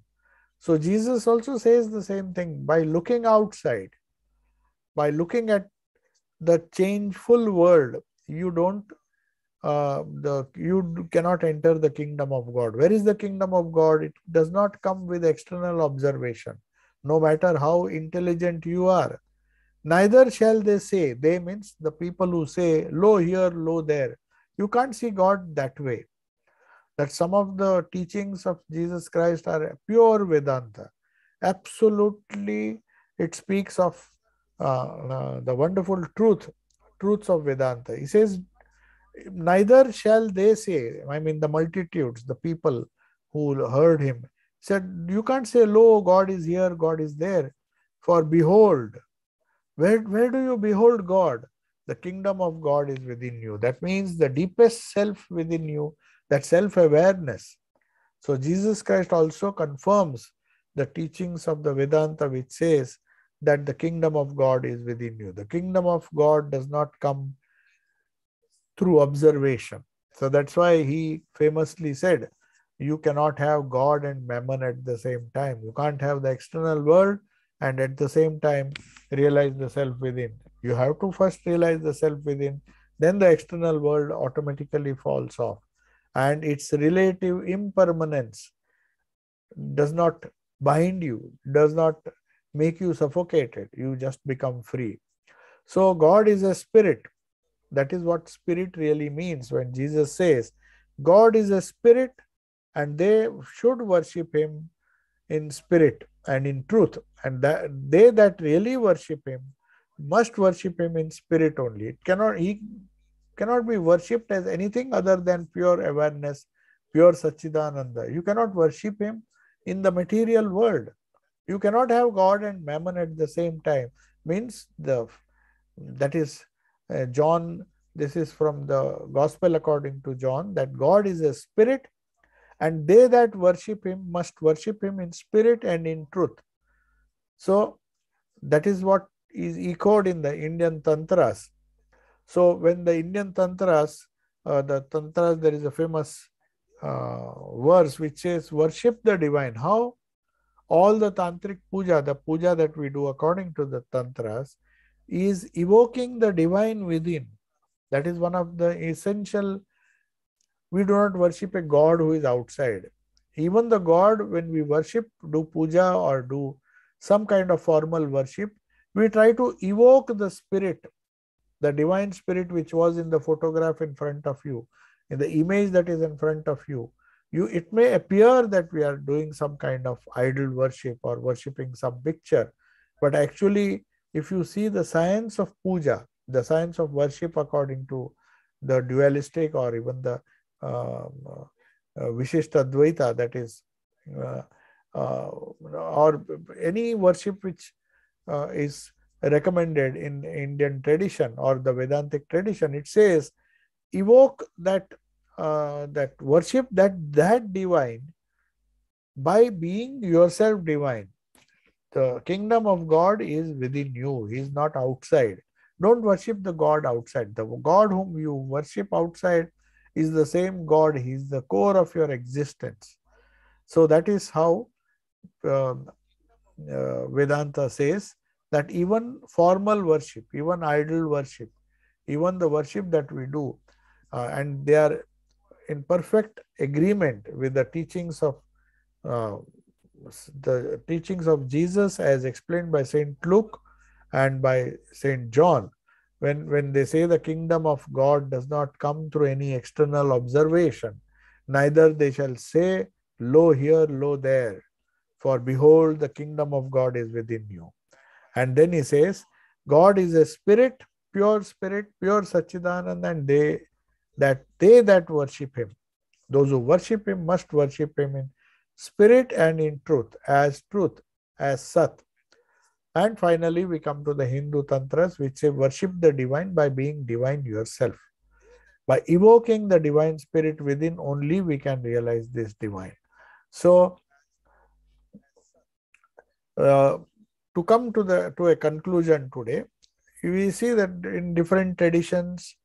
So Jesus also says the same thing. By looking outside, by looking at the changeful world, you cannot enter the kingdom of God. Where is the kingdom of God? It does not come with external observation, no matter how intelligent you are. Neither shall they say, they means the people who say, lo here, lo there. You can't see God that way. That some of the teachings of Jesus Christ are pure Vedanta. Absolutely, it speaks of the wonderful truths of Vedanta. He says, neither shall they say, I mean the multitudes, the people who heard him, said, you can't say, lo, God is here, God is there. For behold, where do you behold God? The kingdom of God is within you. That means the deepest self within you, that self-awareness. So Jesus Christ also confirms the teachings of the Vedanta, which says that the kingdom of God is within you. The kingdom of God does not come through observation. So that's why he famously said, you cannot have God and mammon at the same time. You can't have the external world and at the same time realize the self within. You have to first realize the self within, then the external world automatically falls off. And its relative impermanence does not bind you, does not make you suffocated. You just become free. So God is a spirit. That is what spirit really means when Jesus says, God is a spirit and they should worship him in spirit and in truth. And they that really worship him must worship him in spirit only. He cannot be worshipped as anything other than pure awareness, pure Satchidananda. You cannot worship him in the material world. You cannot have God and mammon at the same time. Means that is John, this is from the Gospel according to John, that God is a spirit and they that worship him must worship him in spirit and in truth. So that is what is echoed in the Indian Tantras. So when the Indian Tantras, there is a famous verse which says, worship the divine. How? All the tantric puja, the puja that we do according to the Tantras, is evoking the divine within. That is one of the essential. We do not worship a God who is outside. Even the God, when we worship, do puja or do some kind of formal worship, we try to evoke the spirit, the divine spirit which was in the photograph in front of you, in the image that is in front of you. It may appear that we are doing some kind of idol worship or worshipping some picture, but actually, if you see the science of puja, the science of worship according to the dualistic or even the Vishishta Advaita, that is, or any worship which is recommended in Indian tradition or the Vedantic tradition, it says, evoke that worship that divine by being yourself divine. The kingdom of God is within you. He is not outside. Don't worship the God outside. The God whom you worship outside is the same God. He is the core of your existence. So that is how Vedanta says that even formal worship, even idol worship, even the worship that we do, and they are in perfect agreement with the teachings of Jesus as explained by Saint Luke and by Saint John. When they say the kingdom of God does not come through any external observation, Neither they shall say, lo here, lo there, for behold, the kingdom of God is within you. And then he says, God is a spirit, pure Satchidananda, and they that worship him. Those who worship him must worship him in spirit and in truth, as Sat. And finally, we come to the Hindu tantras, which say worship the divine by being divine yourself. By evoking the divine spirit within only, we can realize this divine. So, to come to a conclusion today, we see that in different traditions,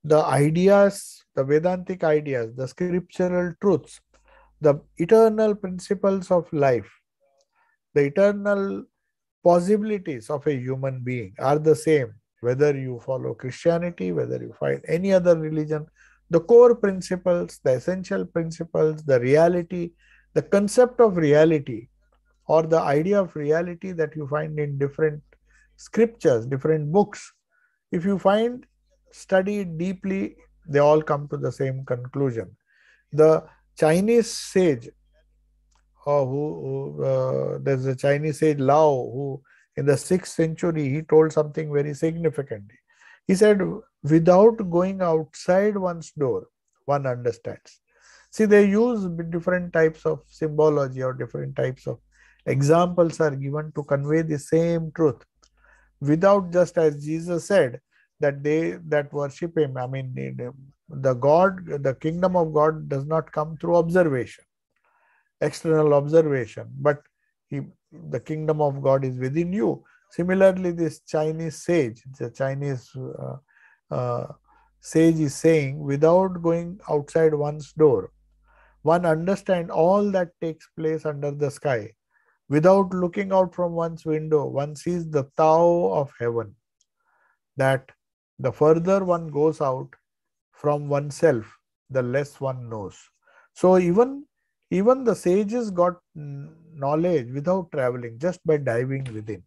the ideas, the Vedantic ideas, the scriptural truths, the eternal principles of life, the eternal possibilities of a human being are the same, whether you follow Christianity, whether you find any other religion. The core principles, the essential principles, the reality, the concept of reality, or the idea of reality that you find in different scriptures, different books, if you study it deeply, they all come to the same conclusion. The Chinese sage, there's a Chinese sage Lao, who in the 6th century, he told something very significant. He said, without going outside one's door, one understands. See, they use different types of symbology, or different types of examples are given to convey the same truth. Without, just as Jesus said, that they that worship him, I mean, the kingdom of God does not come through observation, external observation, but the kingdom of God is within you. Similarly, this Chinese sage, the Chinese sage is saying, without going outside one's door, one understands all that takes place under the sky. Without looking out from one's window, one sees the Tao of heaven. That the further one goes out from oneself, the less one knows. So even the sages got knowledge without traveling, just by diving within.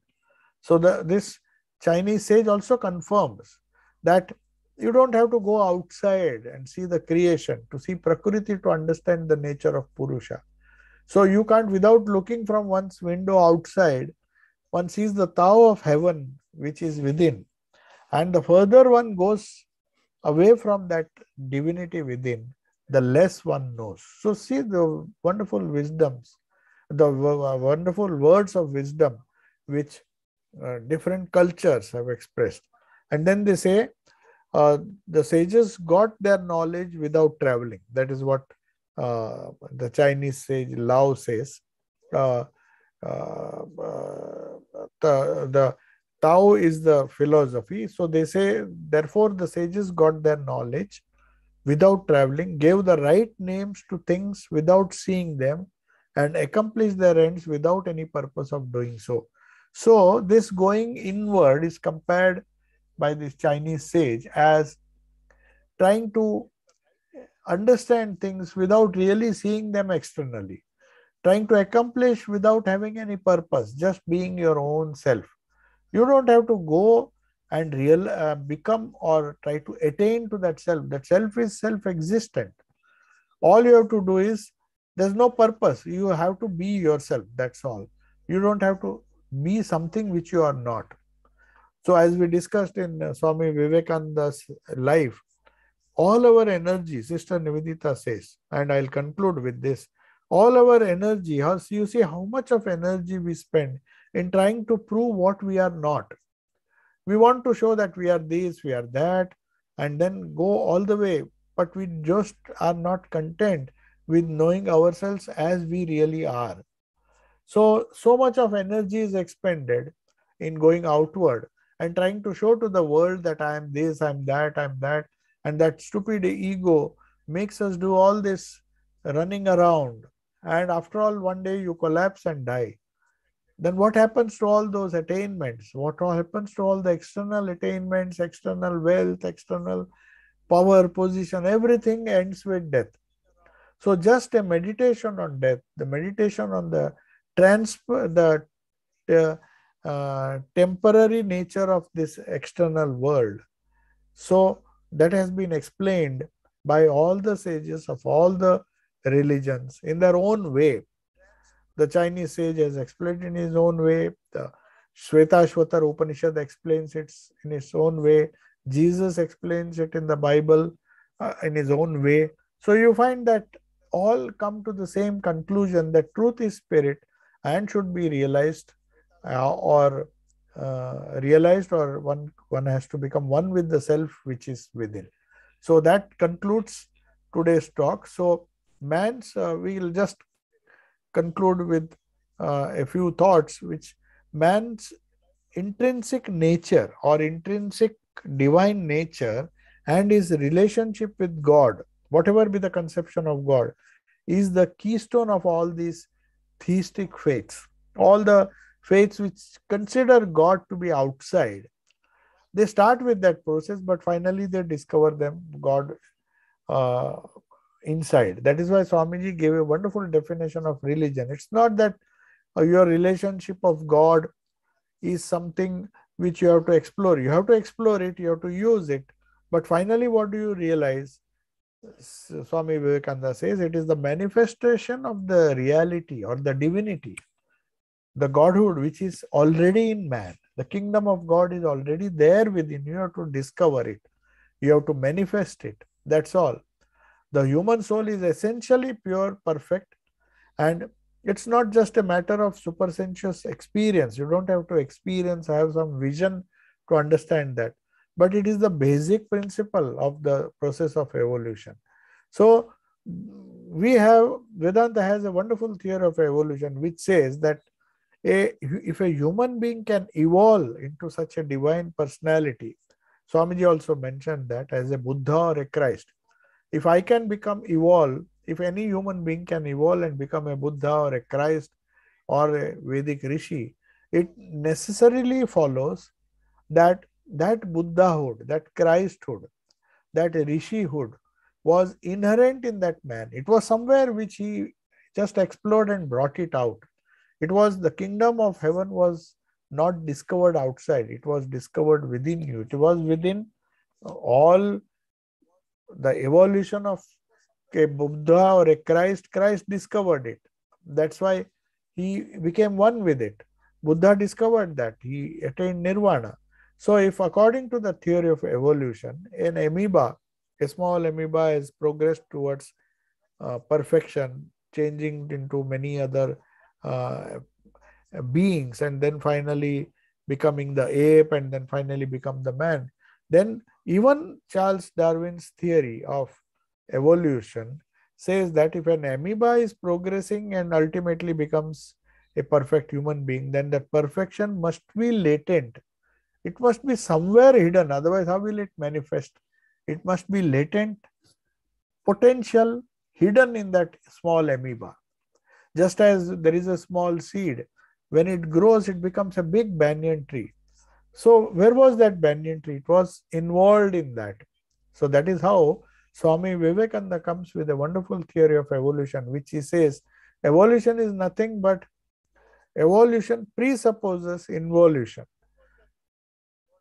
So this Chinese sage also confirms that you don't have to go outside and see the creation, to see Prakriti, to understand the nature of Purusha. So you can't, without looking from one's window outside, one sees the Tao of heaven which is within. And the further one goes away from that divinity within, the less one knows. So see the wonderful wisdoms, the wonderful words of wisdom which different cultures have expressed. And then they say, the sages got their knowledge without traveling. That is what the Chinese sage Lao says. The Tao is the philosophy. So they say, therefore, the sages got their knowledge without traveling, gave the right names to things without seeing them, and accomplished their ends without any purpose of doing so. So this going inward is compared by this Chinese sage as trying to understand things without really seeing them externally, trying to accomplish without having any purpose, just being your own self. You don't have to go and become or try to attain to that self. That self is self-existent. All you have to do is, there's no purpose. You have to be yourself. That's all. You don't have to be something which you are not. So as we discussed in Swami Vivekananda's life, all our energy, Sister Nivedita says, and I'll conclude with this, all our energy, you see how much of energy we spend in trying to prove what we are not. We want to show that we are this, we are that, and then go all the way, but we just are not content with knowing ourselves as we really are. So much of energy is expended in going outward and trying to show to the world that I am this, I am that, and that stupid ego makes us do all this running around. And after all, one day you collapse and die. Then what happens to all those attainments? What happens to all the external attainments, external wealth, external power, position? Everything ends with death. So just a meditation on death, the meditation on the temporary nature of this external world. So that has been explained by all the sages of all the religions in their own way. The Chinese sage has explained in his own way. The Shvetashvatar Upanishad explains it in its own way. Jesus explains it in the Bible in his own way. So you find that all come to the same conclusion that truth is spirit and should be realized, or realized, or one has to become one with the self which is within. So that concludes today's talk. So we will just conclude with a few thoughts, which man's intrinsic nature or intrinsic divine nature and his relationship with God, whatever be the conception of God, is the keystone of all these theistic faiths. All the faiths which consider God to be outside, they start with that process, but finally they discover God uh, inside. That is why Swamiji gave a wonderful definition of religion. It's not that your relationship of God is something which you have to explore. You have to explore it, you have to use it. But finally, what do you realize? Swami Vivekananda says it is the manifestation of the reality or the divinity, the Godhood, which is already in man. The kingdom of God is already there within you. You have to discover it. You have to manifest it. That's all. The human soul is essentially pure, perfect, and it's not just a matter of supersensuous experience. You don't have to have some vision to understand that. But it is the basic principle of the process of evolution. So Vedanta has a wonderful theory of evolution which says that if a human being can evolve into such a divine personality, Swamiji also mentioned that as a Buddha or a Christ, if I can evolve, if any human being can evolve and become a Buddha or a Christ or a Vedic Rishi, it necessarily follows that Buddhahood, that Christhood, that Rishihood was inherent in that man. It was somewhere which he just explored and brought it out. It was the kingdom of heaven was not discovered outside. It was discovered within you. It was within all the evolution of a Buddha or a Christ. Christ discovered it. That's why he became one with it. Buddha discovered that. He attained nirvana. So if according to the theory of evolution, an amoeba, a small amoeba has progressed towards perfection, changing into many other beings, and then finally becoming the ape, and then finally become the man. Then even Charles Darwin's theory of evolution says that if an amoeba is progressing and ultimately becomes a perfect human being, then that perfection must be latent. It must be somewhere hidden. Otherwise, how will it manifest? It must be latent, potential, hidden in that small amoeba. Just as there is a small seed, when it grows, it becomes a big banyan tree. So where was that banyan tree? It was involved in that. So that is how Swami Vivekananda comes with a wonderful theory of evolution, which he says evolution is nothing but evolution presupposes involution.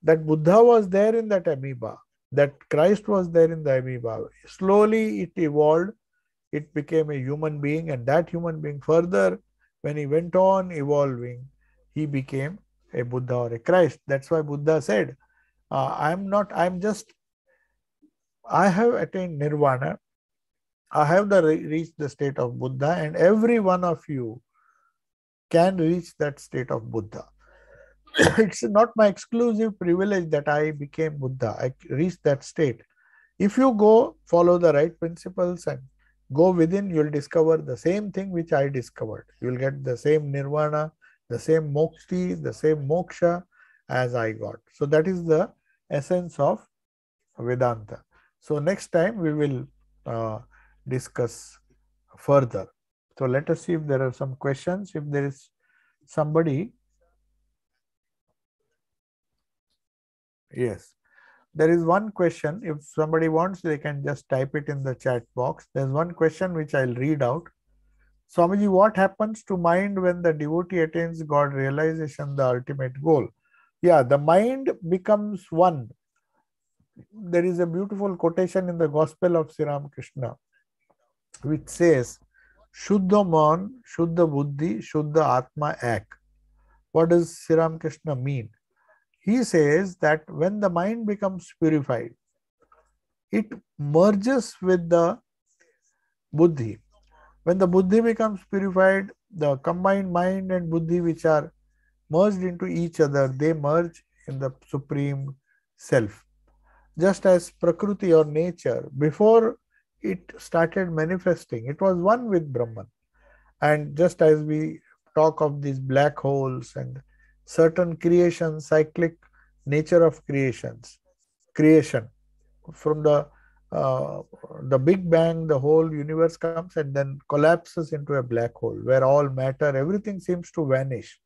That Buddha was there in that amoeba, that Christ was there in the amoeba. Slowly it evolved, it became a human being, and that human being further, when he went on evolving, he became a Buddha or a Christ. That's why Buddha said, I have attained nirvana, I have reached the state of Buddha, and every one of you can reach that state of Buddha. It's not my exclusive privilege that I became Buddha. I reached that state. If you go follow the right principles and go within, you'll discover the same thing which I discovered. You'll get the same nirvana, the same mokti, the same moksha as I got. So that is the essence of Vedanta. So next time we will discuss further. So let us see if there are some questions. If there is somebody. Yes. There is one question. If somebody wants, they can just type it in the chat box. There's one question which I'll read out. Swamiji, what happens to mind when the devotee attains God realization, the ultimate goal? Yeah, the mind becomes one. There is a beautiful quotation in the Gospel of Sri Ramakrishna. which says, Shuddha Man, Shuddha Buddhi, Shuddha Atma Ek. What does Sri Ramakrishna mean? He says that when the mind becomes purified, it merges with the buddhi. When the buddhi becomes purified, the combined mind and buddhi, which are merged into each other, they merge in the supreme self. Just as Prakriti or nature, before it started manifesting, it was one with Brahman. And just as we talk of these black holes and certain creation, cyclic nature of creation, from uh, the Big Bang, the whole universe comes and then collapses into a black hole where all matter, everything seems to vanish,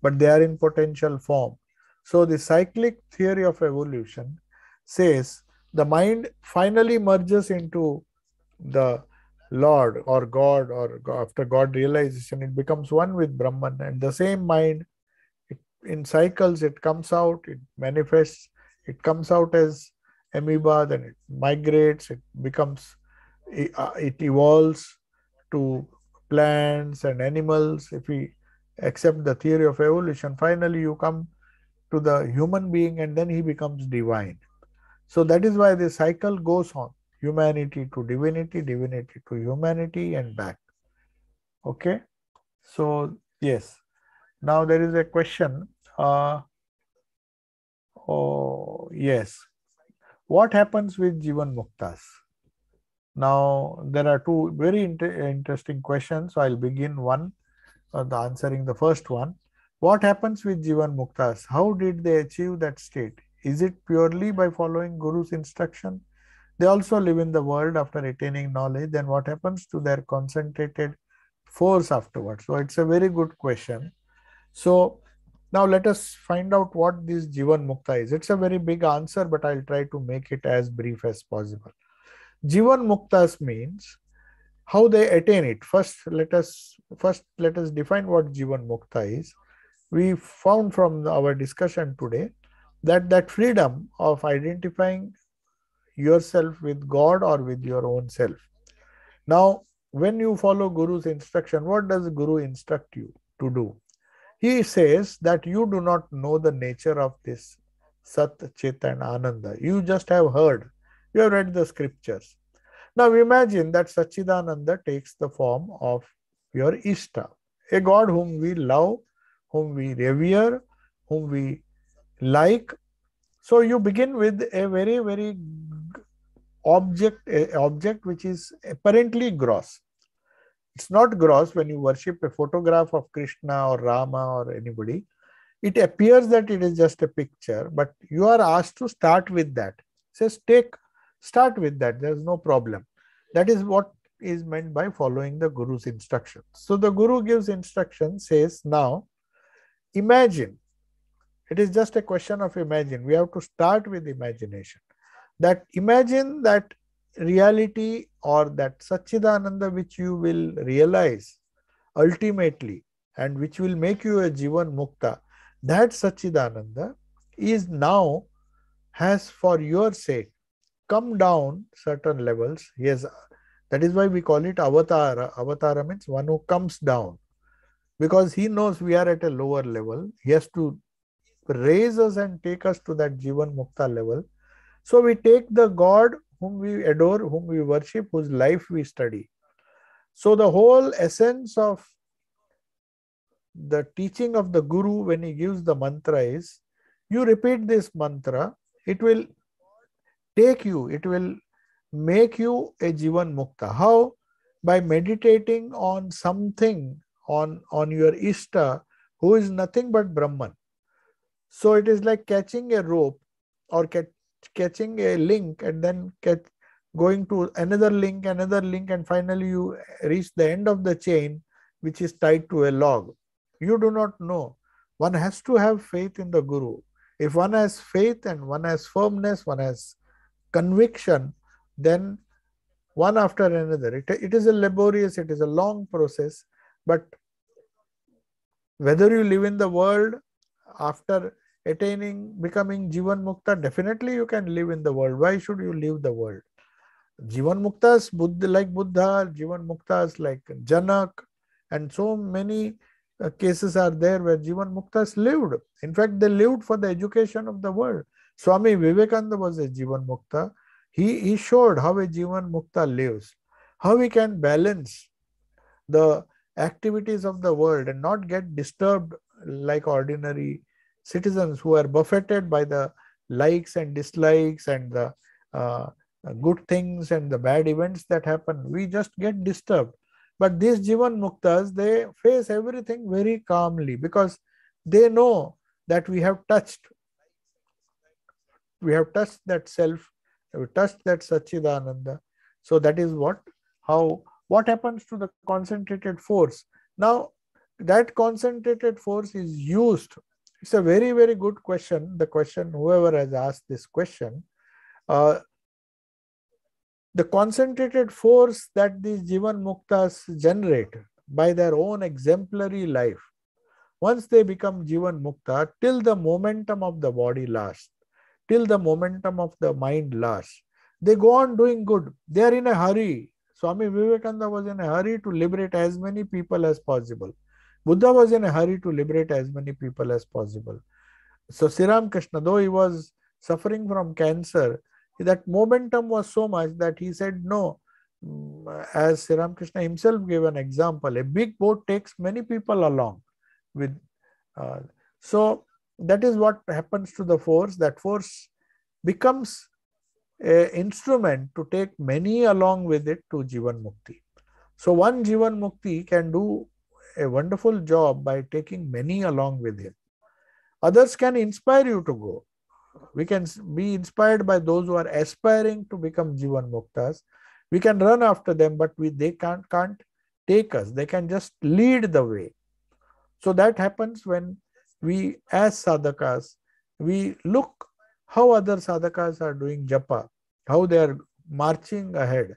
but they are in potential form. So the cyclic theory of evolution says the mind finally merges into the Lord or God, or after God realization, it becomes one with Brahman, and the same mind, in cycles, it comes out, it manifests, it comes out as amoeba, then it migrates, it becomes, it evolves to plants and animals. If we accept the theory of evolution, finally you come to the human being and then he becomes divine. So that is why the cycle goes on, humanity to divinity, divinity to humanity, and back. Okay. So yes, now there is a question. Oh yes, what happens with Jivan Muktas? Now there are two very interesting questions. So I'll begin answering the first one. What happens with Jivan Muktas? How did they achieve that state? Is it purely by following Guru's instruction? They also live in the world after attaining knowledge. Then what happens to their concentrated force afterwards? So it's a very good question. So now let us find out what this Jivan Mukta is. It's a very big answer, but I'll try to make it as brief as possible. Jivan Muktas means how they attain it. First let us define what Jivan Mukta is. We found from our discussion today that freedom of identifying yourself with God or with your own self. Now, when you follow Guru's instruction, what does Guru instruct you to do? He says that you do not know the nature of this Sat, Chit and Ananda. You just have heard. You have read the scriptures. Now imagine that Sachidananda takes the form of your Ishta, a God whom we love, whom we revere, whom we like. So you begin with a very, very object which is apparently gross. It's not gross when you worship a photograph of Krishna or Rama or anybody. It appears that it is just a picture, but you are asked to start with that. It says start with that. There is no problem. That is what is meant by following the Guru's instructions. So the Guru gives instruction, says, now imagine. It is just a question of imagine. We have to start with imagination. That imagine that reality or that Satchidananda which you will realize ultimately and which will make you a Jivan Mukta. That Satchidananda is now, has for your sake come down certain levels. Yes, that is why we call it Avatara. Avatara means one who comes down, because he knows we are at a lower level. He has to raise us and take us to that Jivan Mukta level. So we take the God whom we adore, whom we worship, whose life we study. So the whole essence of the teaching of the Guru when he gives the mantra is, you repeat this mantra, it will take you, it will make you a Jivan Mukta. How? By meditating on something, on your Ishta, who is nothing but Brahman. So it is like catching a rope or catching a link and then going to another link, and finally you reach the end of the chain which is tied to a log. You do not know. One has to have faith in the Guru. If one has faith and one has firmness, one has conviction, then one after another. It is a laborious, it is a long process, but whether you live in the world after becoming Jivan Mukta, definitely you can live in the world. Why should you leave the world? Jivan Muktas, Buddha, like Buddha, Jivan Muktas like Janak, and so many cases are there where Jivan Muktas lived. In fact, they lived for the education of the world. Swami Vivekananda was a Jivan Mukta. He showed how a Jivan Mukta lives, how he can balance the activities of the world and not get disturbed like ordinary citizens who are buffeted by the likes and dislikes and the uh, good things and the bad events that happen. We just get disturbed. But these Jivan Muktas, they face everything very calmly because they know that we have touched that self, we touched that Sachidananda. So that is what happens to the concentrated force. Now, that concentrated force is used. It's a very, very good question. The question, whoever has asked this question, uh, the concentrated force that these Jivan Muktas generate by their own exemplary life, once they become Jivan Mukta, till the momentum of the body lasts, till the momentum of the mind lasts, they go on doing good. They are in a hurry. Swami Vivekananda was in a hurry to liberate as many people as possible. Buddha was in a hurry to liberate as many people as possible. So Sri Ramakrishna, though he was suffering from cancer, that momentum was so much that he said no. As Sri Ramakrishna himself gave an example, a big boat takes many people along with. Uh, so that is what happens to the force. That force becomes an instrument to take many along with it to Jivan Mukti. So one Jivan Mukti can do a wonderful job by taking many along with him. Others can inspire you to go. We can be inspired by those who are aspiring to become Jivan Muktas. We can run after them, but they can't take us. They can just lead the way. So that happens when we, as sadhakas, we look how other sadhakas are doing japa, how they are marching ahead.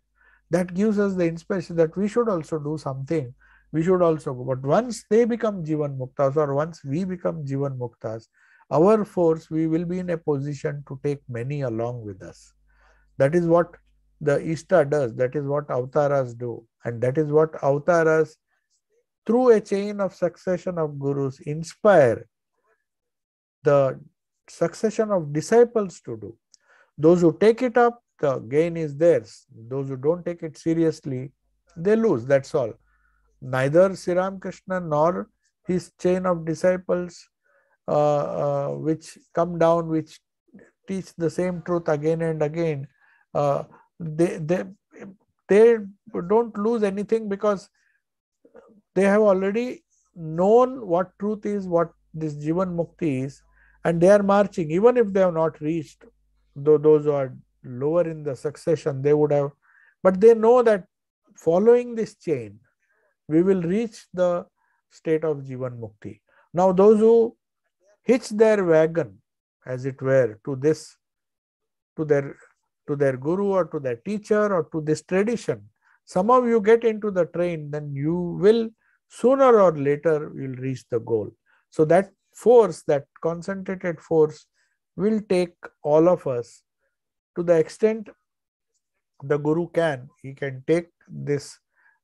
That gives us the inspiration that we should also do something. We should also go. But once they become Jivan Muktas, or once we become Jivan Muktas, our force, we will be in a position to take many along with us. That is what the Ishta does. That is what Avtaras do. And that is what Avtaras, through a chain of succession of gurus, inspire the succession of disciples to do. Those who take it up, the gain is theirs. Those who don't take it seriously, they lose. That's all. Neither Sri Ramakrishna nor his chain of disciples, which come down, which teach the same truth again and again, uh, they, they, they don't lose anything because they have already known what truth is, what this Jivan Mukti is, and they are marching. Even if they have not reached, though those who are lower in the succession, they would have, but they know that following this chain, we will reach the state of Jivan Mukti. Now, those who hitch their wagon, as it were, to this, to their guru or to their teacher or to this tradition, somehow you get into the train, then you will sooner or later you'll reach the goal. So that force, that concentrated force, will take all of us to the extent the guru can. He can take this,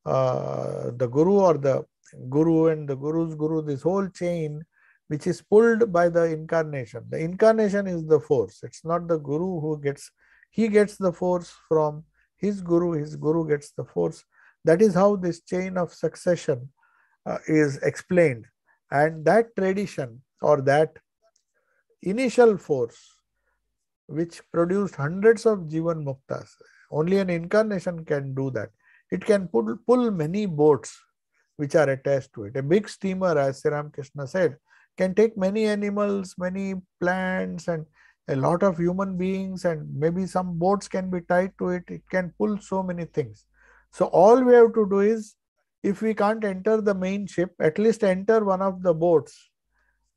the guru or the guru and the guru's guru, this whole chain which is pulled by the incarnation. The incarnation is the force. It's not the guru who gets, he gets the force from his guru gets the force. That is how this chain of succession is explained. And that tradition or that initial force which produced hundreds of Jivan Muktas, only an incarnation can do that. It can pull many boats which are attached to it. A big steamer, as Sri Ramakrishna said, can take many animals, many plants, and a lot of human beings, and maybe some boats can be tied to it. It can pull so many things. So all we have to do is, if we can't enter the main ship, at least enter one of the boats,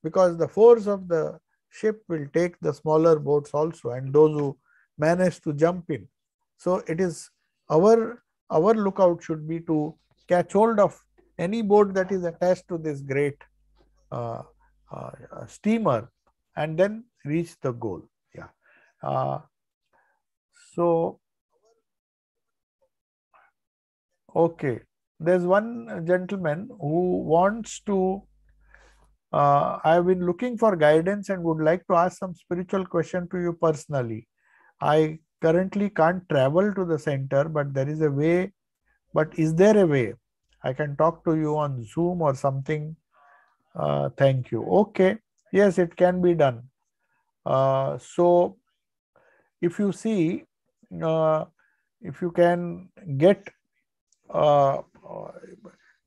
because the force of the ship will take the smaller boats also, and those who manage to jump in. So it is our lookout should be to catch hold of any boat that is attached to this great uh, steamer and then reach the goal. Yeah. So Okay. There's one gentleman who wants to, I've been looking for guidance and would like to ask some spiritual question to you personally. I currently can't travel to the center, but there is a way. But is there a way I can talk to you on Zoom or something? Thank you. Okay. Yes, it can be done. So if you see, uh, if you can get, uh,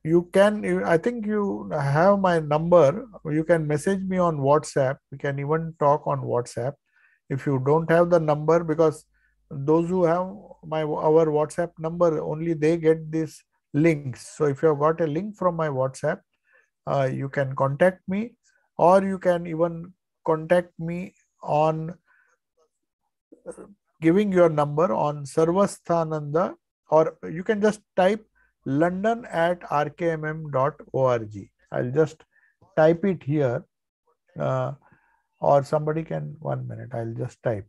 I think you have my number. You can message me on WhatsApp. We can even talk on WhatsApp. If you don't have the number, because those who have our WhatsApp number, only they get these links. So if you have got a link from my WhatsApp, you can contact me, or you can even contact me on giving your number on Sarvasthananda, or you can just type london@rkmm.org. I'll just type it here, uh, or somebody can, 1 minute, I'll just type.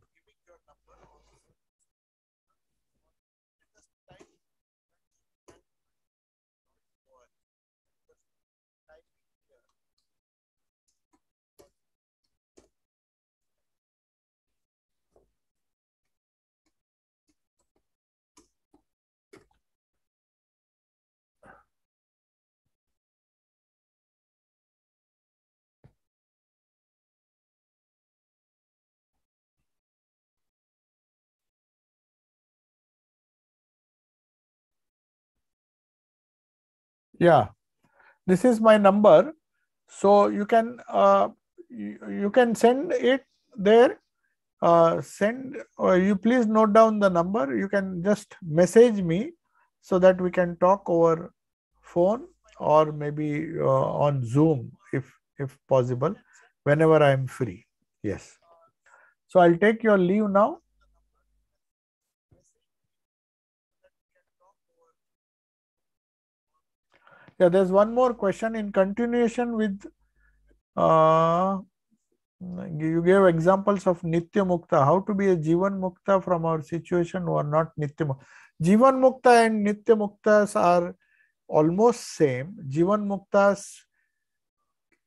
Yeah, this is my number. So you can send it there. Send, you please note down the number. You can just message me so that we can talk over phone, or maybe on Zoom, if possible, whenever I am free. Yes. So I'll take your leave now. Yeah, there's one more question in continuation with, uh, you gave examples of Nitya Mukta. How to be a Jivan Mukta from our situation who are not Nitya Mukta. Jivan Mukta and Nitya Muktas are almost same. Jivan Muktas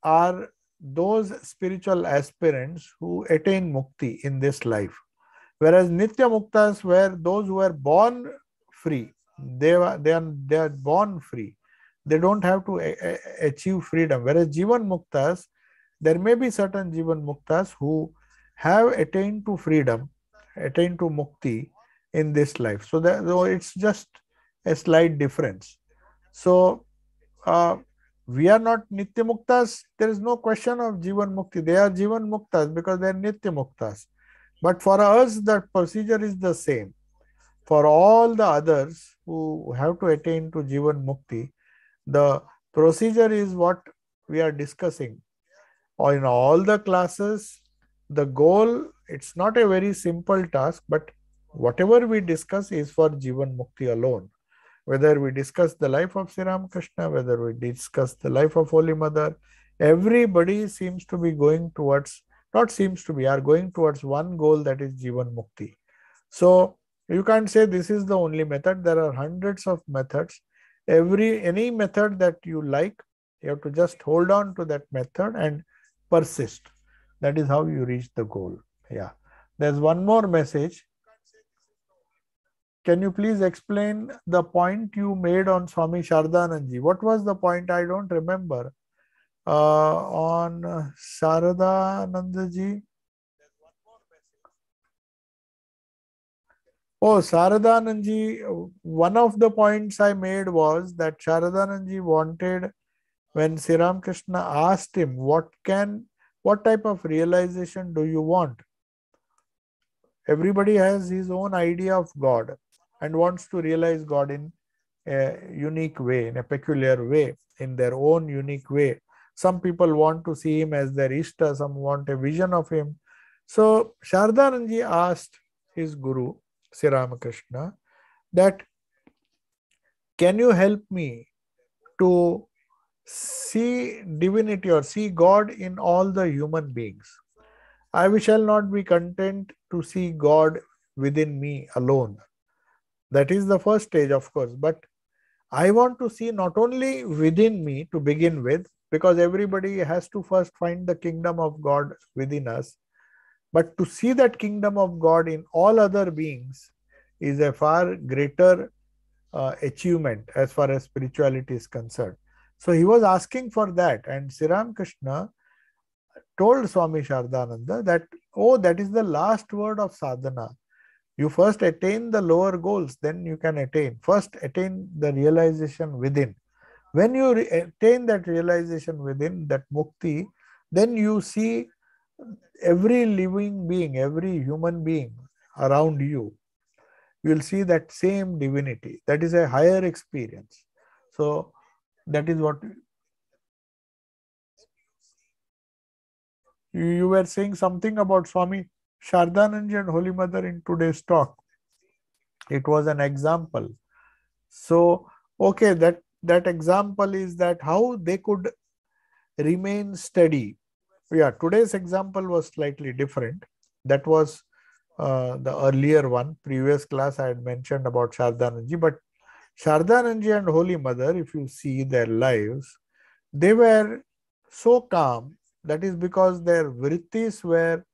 are those spiritual aspirants who attain mukti in this life. Whereas Nitya Muktas were those who were born free. They are born free. They don't have to achieve freedom. Whereas Jivan Muktas, there may be certain Jivan Muktas who have attained to freedom, attained to mukti in this life. So it's just a slight difference. So uh, we are not Nitya Muktas. There is no question of Jivan Mukti. They are Jivan Muktas because they are Nitya Muktas. But for us, the procedure is the same. For all the others who have to attain to Jivan Mukti, the procedure is what we are discussing. Or in all the classes, the goal, it's not a very simple task, but whatever we discuss is for Jivan Mukti alone. Whether we discuss the life of Sri Ramakrishna, whether we discuss the life of Holy Mother, everybody seems to be going towards, not seems to be, are going towards one goal, that is Jivan Mukti. So you can't say this is the only method. There are hundreds of methods. Any method that you like, you have to just hold on to that method and persist. That is how you reach the goal. Yeah. There's one more message. Can you please explain the point you made on Swami Shardanandji? What was the point? I don't remember. On Saradanandaji. Oh, Saradanandji, one of the points I made was that Saradanandji wanted, when Sri Ramakrishna asked him, what type of realization do you want? Everybody has his own idea of God and wants to realize God in a unique way, in a peculiar way, in their own unique way. Some people want to see him as their Ishta, some want a vision of him. So Shardanandji asked his Guru, Sri Ramakrishna, that can you help me to see divinity or see God in all the human beings? I shall not be content to see God within me alone. That is the first stage, of course, but I want to see not only within me to begin with, because everybody has to first find the kingdom of God within us, but to see that kingdom of God in all other beings is a far greater achievement as far as spirituality is concerned. So he was asking for that, and Sri Krishna told Swami Shardananda that, oh, that is the last word of sadhana. You first attain the lower goals, then you can attain. First attain the realization within. When you attain that realization within, that mukti, then you see every living being, every human being around you. You will see that same divinity. That is a higher experience. So that is what you were saying, something about Swami Shardanand and Holy Mother in today's talk. It was an example. So, okay, that example is that how they could remain steady. Yeah, today's example was slightly different. That was the earlier one. Previous class I had mentioned about Shardanandji, but Shardanandji and Holy Mother, if you see their lives, they were so calm. That is because their vrittis were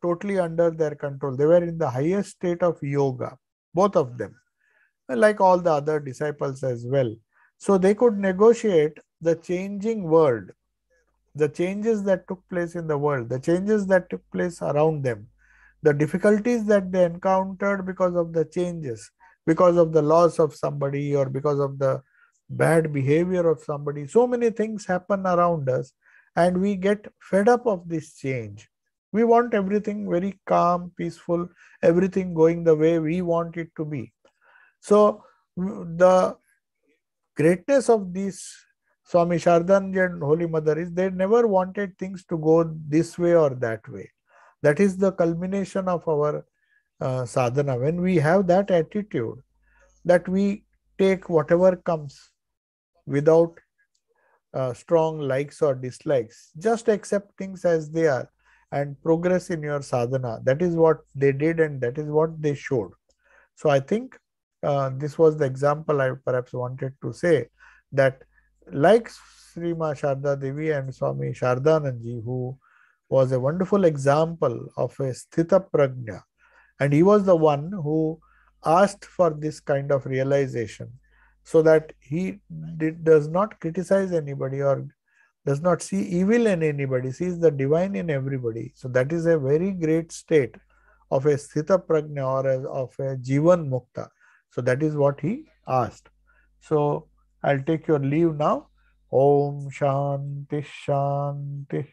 totally under their control. They were in the highest state of yoga, both of them, like all the other disciples as well. So they could negotiate the changing world, the changes that took place in the world, the changes that took place around them, the difficulties that they encountered because of the changes, because of the loss of somebody or because of the bad behavior of somebody. So many things happen around us and we get fed up of this change. We want everything very calm, peaceful, everything going the way we want it to be. So the greatness of these Swami Shardanand and Holy Mother is they never wanted things to go this way or that way. That is the culmination of our sadhana. When we have that attitude, that we take whatever comes without strong likes or dislikes, just accept things as they are and progress in your sadhana. That is what they did and that is what they showed. So I think this was the example I perhaps wanted to say, that like Sri Ma Sharda Devi and Swami Shardanandji, who was a wonderful example of a sthita prajna, and he was the one who asked for this kind of realization so that he does not criticize anybody or does not see evil in anybody, sees the divine in everybody. So that is a very great state of a sthita prajna or of a jivan mukta. So that is what he asked. So I'll take your leave now. Om Shanti Shanti